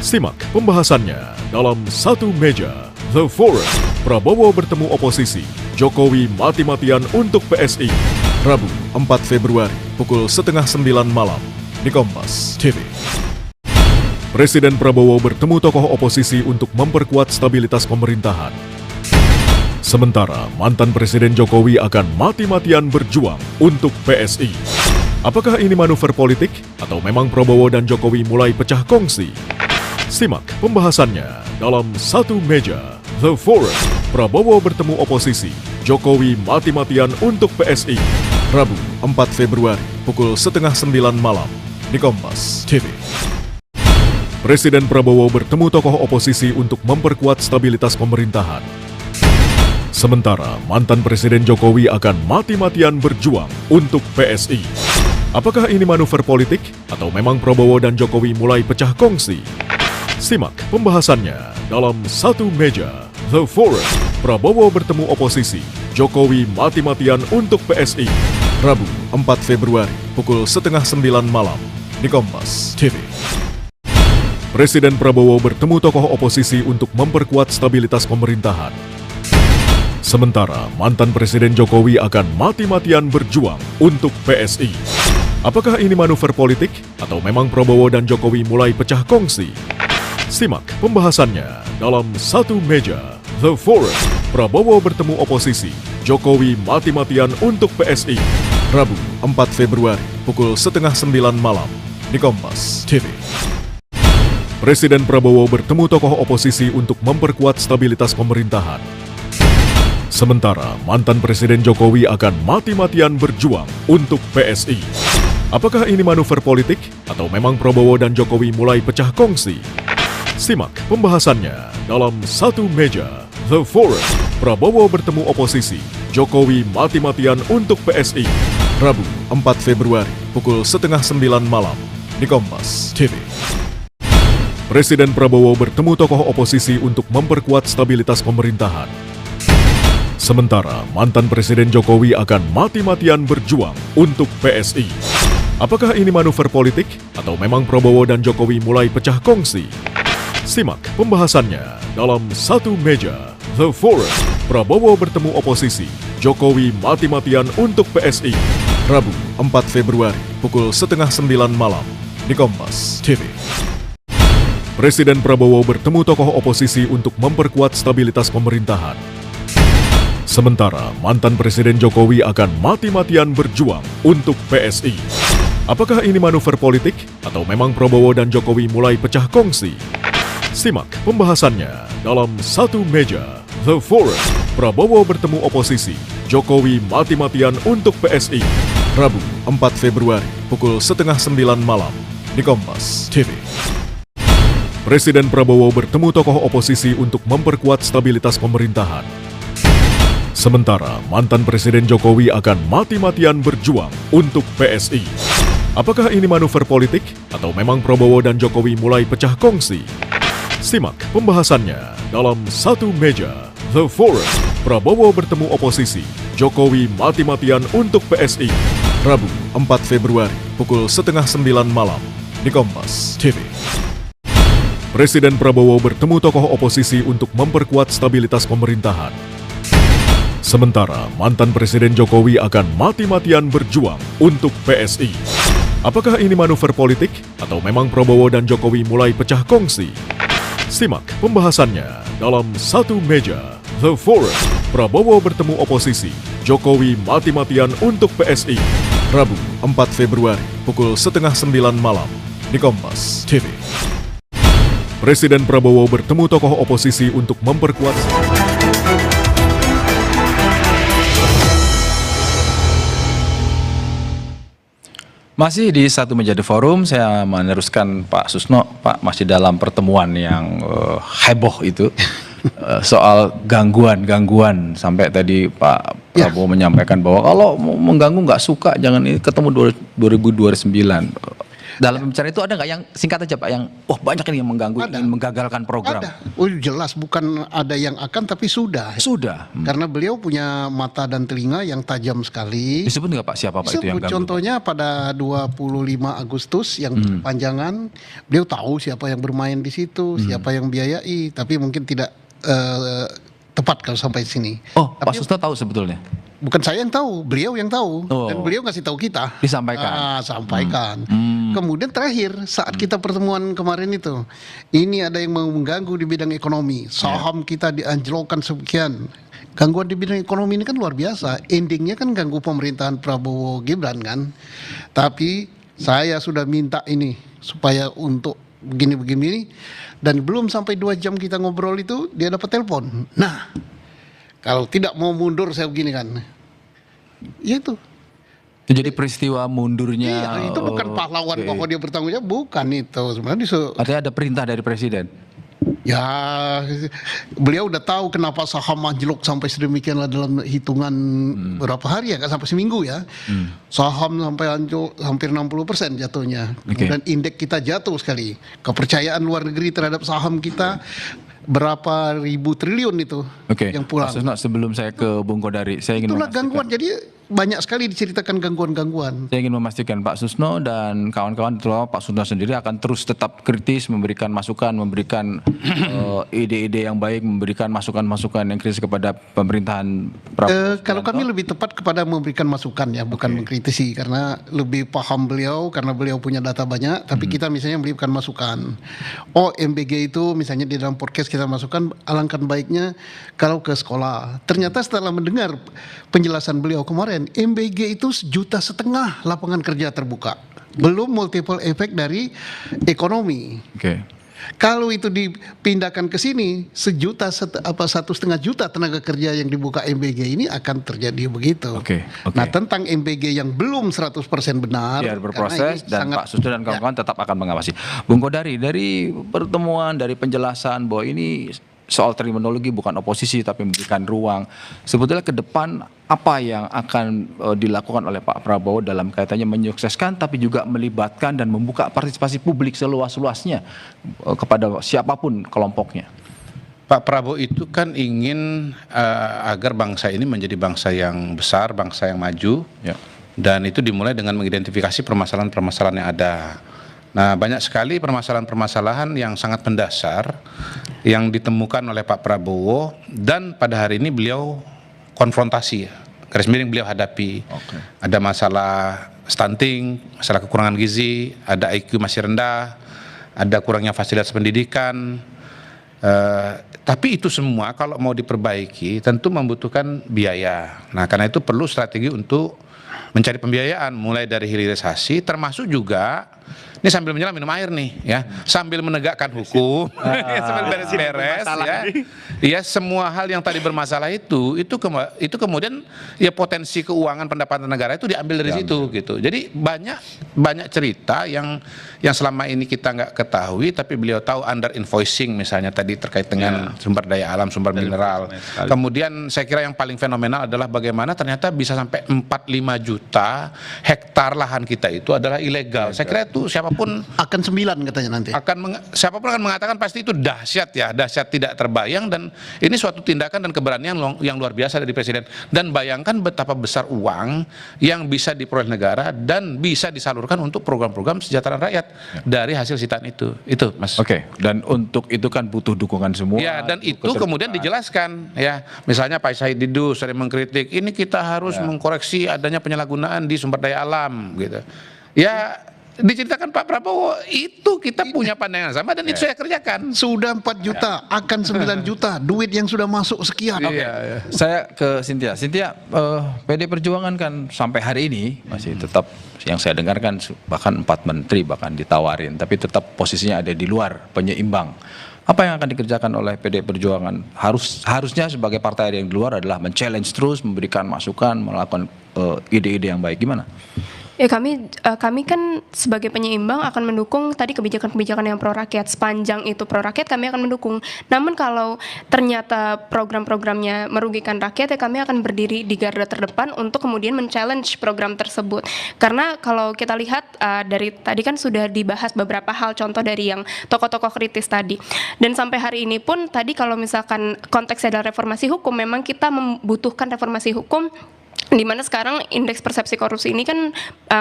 I: Simak pembahasannya dalam Satu Meja The Forum. Prabowo bertemu oposisi, Jokowi mati-matian untuk PSI. Rabu 4 Februari pukul 8:30 malam di Kompas TV. Presiden Prabowo bertemu tokoh oposisi untuk memperkuat stabilitas pemerintahan. Sementara mantan Presiden Jokowi akan mati-matian berjuang untuk PSI. Apakah ini manuver politik atau memang Prabowo dan Jokowi mulai pecah kongsi? Simak pembahasannya dalam Satu Meja The Forum. Prabowo bertemu oposisi, Jokowi mati-matian untuk PSI. Rabu 4 Februari pukul 8:30 malam di Kompas TV. Presiden Prabowo bertemu tokoh oposisi untuk memperkuat stabilitas pemerintahan. Sementara mantan Presiden Jokowi akan mati-matian berjuang untuk PSI. Apakah ini manuver politik atau memang Prabowo dan Jokowi mulai pecah kongsi? Simak pembahasannya dalam Satu Meja The Forum. Prabowo bertemu oposisi, Jokowi mati-matian untuk PSI. Rabu 4 Februari pukul 8:30 malam di Kompas TV. Presiden Prabowo bertemu tokoh oposisi untuk memperkuat stabilitas pemerintahan. Sementara mantan Presiden Jokowi akan mati-matian berjuang untuk PSI. Apakah ini manuver politik atau memang Prabowo dan Jokowi mulai pecah kongsi? Simak pembahasannya dalam Satu Meja The Forum. Prabowo bertemu oposisi, Jokowi mati-matian untuk PSI. Rabu 4 Februari pukul 8:30 malam di Kompas TV. Presiden Prabowo bertemu tokoh oposisi untuk memperkuat stabilitas pemerintahan. Sementara mantan Presiden Jokowi akan mati-matian berjuang untuk PSI. Apakah ini manuver politik atau memang Prabowo dan Jokowi mulai pecah kongsi? Simak pembahasannya dalam Satu Meja The Forum. Prabowo bertemu oposisi, Jokowi mati-matian untuk PSI. Rabu 4 Februari pukul 8:30 malam di Kompas TV. Presiden Prabowo bertemu tokoh oposisi untuk memperkuat stabilitas pemerintahan. Sementara mantan Presiden Jokowi akan mati-matian berjuang untuk PSI. Apakah ini manuver politik atau memang Prabowo dan Jokowi mulai pecah kongsi? Simak pembahasannya dalam Satu Meja The Forum. Prabowo bertemu oposisi, Jokowi mati-matian untuk PSI. Rabu 4 Februari pukul 8:30 malam di Kompas TV. Presiden Prabowo bertemu tokoh oposisi untuk memperkuat stabilitas pemerintahan. Sementara mantan Presiden Jokowi akan mati-matian berjuang untuk PSI. Apakah ini manuver politik atau memang Prabowo dan Jokowi mulai pecah kongsi? Simak pembahasannya dalam Satu Meja The Forum. Prabowo bertemu oposisi, Jokowi mati-matian untuk PSI. Rabu 4 Februari pukul 8:30 malam di Kompas TV. Presiden Prabowo bertemu tokoh oposisi untuk memperkuat stabilitas pemerintahan. Sementara mantan Presiden Jokowi akan mati-matian berjuang untuk PSI. Apakah ini manuver politik atau memang Prabowo dan Jokowi mulai pecah kongsi? Simak pembahasannya dalam Satu Meja The Forum. Prabowo bertemu oposisi, Jokowi mati-matian untuk PSI. Rabu 4 Februari pukul 8:30 malam di Kompas TV. Presiden Prabowo bertemu tokoh oposisi untuk memperkuat stabilitas pemerintahan. Sementara mantan Presiden Jokowi akan mati-matian berjuang untuk PSI. Apakah ini manuver politik atau memang Prabowo dan Jokowi mulai pecah kongsi? Simak pembahasannya dalam Satu Meja The Forum. Prabowo bertemu oposisi, Jokowi mati-matian untuk PSI. Rabu 4 Februari pukul 8:30 malam di Kompas TV. Presiden Prabowo bertemu tokoh oposisi untuk memperkuat.
C: Masih di Satu Meja The Forum, saya meneruskan Pak Susno. Pak, masih dalam pertemuan yang heboh itu soal gangguan sampai tadi Pak Prabowo menyampaikan bahwa kalau mau mengganggu nggak suka jangan ini ketemu 2029. Dalam pembicaraan itu ada nggak yang singkat aja Pak yang banyak ini yang mengganggu, ingin menggagalkan program?
E: Ada. Jelas bukan ada yang akan tapi sudah.
C: Sudah.
E: Karena beliau punya mata dan telinga yang tajam sekali.
C: Disebut nggak Pak siapa Pak itu yang ganggu?
E: Contohnya pada 25 Agustus yang panjangan, beliau tahu siapa yang bermain di situ, siapa yang biayai, tapi mungkin tidak tepat kalau sampai sini.
C: Oh, Pak Susno tahu sebetulnya?
E: Bukan saya yang tahu, beliau yang tahu. Dan beliau ngasih tahu kita.
C: Disampaikan.
E: Sampaikan. Kemudian terakhir saat kita pertemuan kemarin itu, ini ada yang mau mengganggu di bidang ekonomi. Saham kita dianjlokkan sekian. Gangguan di bidang ekonomi ini kan luar biasa. Endingnya kan ganggu pemerintahan Prabowo Gibran kan. Tapi saya sudah minta ini supaya untuk begini-begini. Dan belum sampai 2 jam kita ngobrol itu dia dapat telepon. Nah, kalau tidak mau mundur saya begini kan. Ya itu.
C: Jadi peristiwa mundurnya.
E: Iya, itu bukan pahlawan bahwa dia bertanggung jawab, bukan itu. Sebenarnya
C: artinya ada perintah dari presiden.
E: Ya, beliau udah tahu kenapa saham anjlok sampai sedemikian lah dalam hitungan berapa hari ya, kan sampai seminggu ya. Saham sampai anjlok hampir 60% jatuhnya. Dan indeks kita jatuh sekali. Kepercayaan luar negeri terhadap saham kita berapa ribu triliun itu yang pulang.
C: Pak Susno, sebelum saya ke Bung Kodari, saya ingin
E: itulah gangguan. Jadi banyak sekali diceritakan gangguan-gangguan.
C: Saya ingin memastikan Pak Susno dan kawan-kawan, terutama Pak Susno sendiri akan terus tetap kritis, memberikan masukan, memberikan ide-ide yang baik, memberikan masukan-masukan yang kritis kepada pemerintahan Prabowo.
E: Kalau kami lebih tepat kepada memberikan masukan ya, bukan mengkritisi, karena lebih paham beliau, karena beliau punya data banyak. Tapi kita misalnya memberikan masukan. MBG itu misalnya di dalam podcast kita masukkan, alangkah baiknya kalau ke sekolah. Ternyata setelah mendengar penjelasan beliau kemarin, MBG itu 1,5 juta lapangan kerja terbuka, belum multiple effect dari ekonomi. Kalau itu dipindahkan ke sini, 1,5 juta tenaga kerja yang dibuka MBG ini akan terjadi begitu. Nah, tentang MBG yang belum 100% benar,
C: biar berproses dan Pak Susno dan kawan-kawan tetap akan mengawasi. Bung Kodari, dari pertemuan, dari penjelasan bahwa ini soal terminologi bukan oposisi tapi memberikan ruang, sebetulnya ke depan apa yang akan dilakukan oleh Pak Prabowo dalam kaitannya menyukseskan tapi juga melibatkan dan membuka partisipasi publik seluas-luasnya kepada siapapun kelompoknya?
G: Pak Prabowo itu kan ingin agar bangsa ini menjadi bangsa yang besar, bangsa yang maju, dan itu dimulai dengan mengidentifikasi permasalahan-permasalahan yang ada. Nah, banyak sekali permasalahan-permasalahan yang sangat mendasar yang ditemukan oleh Pak Prabowo, dan pada hari ini beliau konfrontasi, garis miring beliau hadapi. Ada masalah stunting, masalah kekurangan gizi, ada IQ masih rendah, ada kurangnya fasilitas pendidikan. Tapi itu semua kalau mau diperbaiki tentu membutuhkan biaya. Nah, karena itu perlu strategi untuk mencari pembiayaan, mulai dari hilirisasi, termasuk juga ini sambil menyelam minum air nih, ya, sambil menegakkan hukum, sambil beres-beres, ya, semua hal yang tadi bermasalah itu kemudian ya potensi keuangan pendapatan negara itu diambil dari situ, gitu. Jadi banyak cerita yang selama ini kita nggak ketahui, tapi beliau tahu, under invoicing misalnya tadi terkait dengan sumber daya alam, sumber mineral. Kemudian saya kira yang paling fenomenal adalah bagaimana ternyata bisa sampai 4-5 juta hektar lahan kita itu adalah ilegal. Saya kira itu siapapun
E: akan 9 katanya nanti.
G: Siapapun akan mengatakan pasti itu dahsyat, ya, dahsyat tidak terbayang, dan ini suatu tindakan dan keberanian yang luar biasa dari Presiden. Dan bayangkan betapa besar uang yang bisa diperoleh negara dan bisa disalurkan untuk program-program kesejahteraan rakyat dari hasil sitaan itu, Mas.
C: Oke, dan untuk itu kan butuh dukungan semua.
G: Ya, dan itu kemudian dijelaskan, ya, misalnya Pak Said Didu sering mengkritik, ini kita harus mengkoreksi adanya penyalahgunaan di sumber daya alam, gitu. Ya, diceritakan Pak Prabowo, itu kita punya pandangan sama dan itu saya kerjakan.
E: Sudah 4 juta, akan 9 juta, duit yang sudah masuk sekian.
C: Saya ke Cynthia. Cynthia, PD Perjuangan kan sampai hari ini masih tetap, yang saya dengarkan bahkan 4 menteri bahkan ditawarin, tapi tetap posisinya ada di luar, penyeimbang. Apa yang akan dikerjakan oleh PD Perjuangan? Harusnya sebagai partai yang di luar adalah men-challenge terus, memberikan masukan, melakukan ide-ide yang baik. Gimana?
H: Ya, kami kan sebagai penyeimbang akan mendukung tadi kebijakan-kebijakan yang pro rakyat. Sepanjang itu pro rakyat, kami akan mendukung. Namun kalau ternyata program-programnya merugikan rakyat, ya kami akan berdiri di garda terdepan untuk kemudian men-challenge program tersebut. Karena kalau kita lihat dari tadi kan sudah dibahas beberapa hal, contoh dari yang tokoh-tokoh kritis tadi. Dan sampai hari ini pun tadi kalau misalkan konteksnya adalah reformasi hukum, memang kita membutuhkan reformasi hukum, di mana sekarang indeks persepsi korupsi ini kan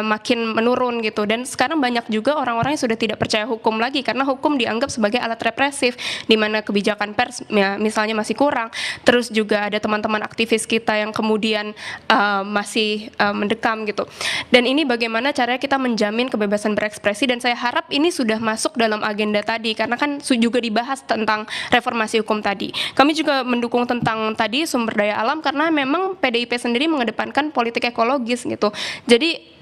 H: makin menurun, gitu. Dan sekarang banyak juga orang-orang yang sudah tidak percaya hukum lagi karena hukum dianggap sebagai alat represif, di mana kebijakan pers misalnya masih kurang. Terus juga ada teman-teman aktivis kita yang kemudian masih mendekam, gitu. Dan ini bagaimana caranya kita menjamin kebebasan berekspresi, dan saya harap ini sudah masuk dalam agenda tadi karena kan juga dibahas tentang reformasi hukum tadi. Kami juga mendukung tentang tadi sumber daya alam karena memang PDIP sendiri mengedepankan politik ekologis, gitu. Jadi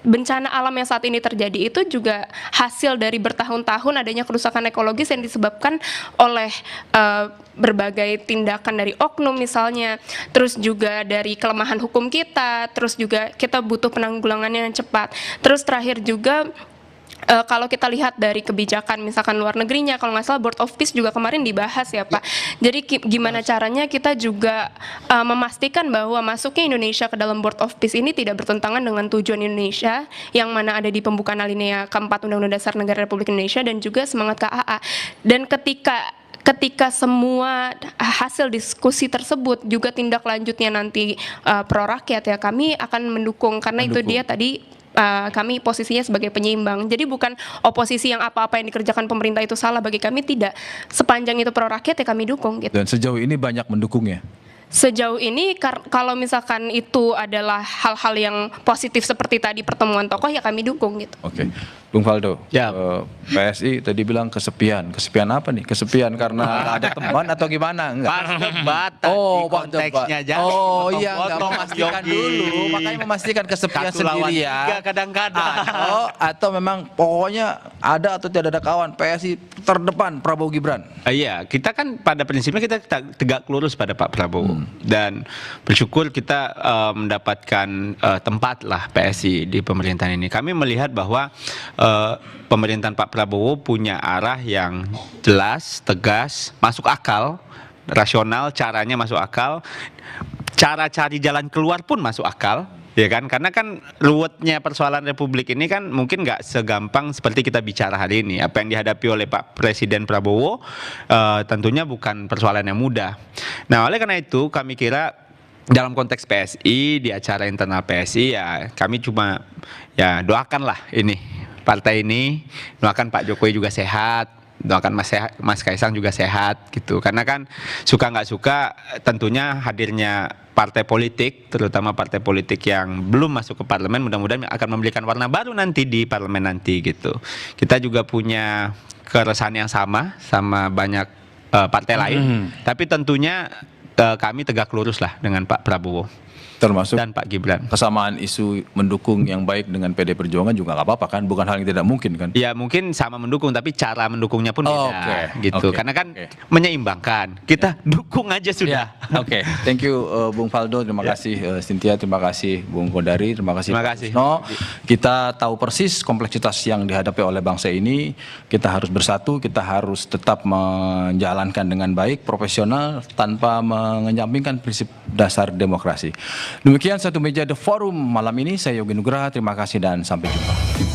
H: bencana alam yang saat ini terjadi itu juga hasil dari bertahun-tahun adanya kerusakan ekologis yang disebabkan oleh berbagai tindakan dari oknum misalnya, terus juga dari kelemahan hukum kita, terus juga kita butuh penanggulangan yang cepat. Terus terakhir juga kalau kita lihat dari kebijakan misalkan luar negerinya, kalau nggak salah Board of Peace juga kemarin dibahas ya Pak. Jadi gimana caranya kita juga memastikan bahwa masuknya Indonesia ke dalam Board of Peace ini tidak bertentangan dengan tujuan Indonesia yang mana ada di pembukaan alinea keempat Undang-Undang Dasar Negara Republik Indonesia dan juga semangat KAA. Dan ketika semua hasil diskusi tersebut juga tindak lanjutnya nanti pro rakyat, ya kami akan mendukung karena itu dia tadi kami posisinya sebagai penyeimbang. Jadi bukan oposisi yang apa-apa yang dikerjakan pemerintah itu salah, bagi kami tidak. Sepanjang itu pro rakyat ya kami dukung, gitu.
C: Dan sejauh ini banyak mendukungnya?
H: Sejauh ini kalau misalkan itu adalah hal-hal yang positif seperti tadi pertemuan tokoh, ya kami dukung, gitu.
C: Oke. Bung Faldo,
F: Ya.
C: PSI tadi bilang kesepian. Kesepian apa nih? Kesepian karena ada teman atau gimana? Enggak.
F: Pas debat tadi konteksnya jadi.
C: Oh iya, enggak memastikan dulu. Makanya memastikan kesepian sendirian.
F: Kadang-kadang.
C: Atau memang pokoknya ada atau tidak ada kawan, PSI terdepan Prabowo Gibran.
F: Iya, kita kan pada prinsipnya kita tegak lurus pada Pak Prabowo. Dan bersyukur kita mendapatkan tempat lah PSI di pemerintahan ini. Kami melihat bahwa pemerintahan Pak Prabowo punya arah yang jelas, tegas, masuk akal, rasional, caranya masuk akal, cara cari jalan keluar pun masuk akal. Ya kan, karena kan ruwetnya persoalan Republik ini kan mungkin nggak segampang seperti kita bicara hari ini. Apa yang dihadapi oleh Pak Presiden Prabowo tentunya bukan persoalan yang mudah. Nah, oleh karena itu kami kira dalam konteks PSI, di acara internal PSI ya kami cuma ya doakanlah ini partai ini, doakan Pak Jokowi juga sehat, doakan Mas Kaisang juga sehat gitu. Karena kan suka nggak suka tentunya hadirnya partai politik, terutama partai politik yang belum masuk ke parlemen, mudah-mudahan akan memberikan warna baru nanti di parlemen nanti gitu. Kita juga punya keresahan yang sama banyak partai lain, tapi tentunya kami tegak lurus lah dengan Pak Prabowo
C: Termasuk
F: dan Pak Gibran.
C: kesamaan isu mendukung yang baik dengan PD Perjuangan juga nggak apa-apa kan, bukan hal yang tidak mungkin kan.
F: Ya mungkin sama mendukung, tapi cara mendukungnya pun beda gitu.
C: Oke.
F: Karena kan menyeimbangkan. Kita dukung aja sudah.
C: Oke, thank you Bung Faldo, terima kasih Cynthia, terima kasih Bung Kodari, terima kasih.
F: Terima kasih.
C: No, kita tahu persis kompleksitas yang dihadapi oleh bangsa ini. Kita harus bersatu, kita harus tetap menjalankan dengan baik, profesional, tanpa mengenyampingkan prinsip dasar demokrasi. Demikian Satu Meja The Forum malam ini. Saya Yogi Nugraha, terima kasih dan sampai jumpa.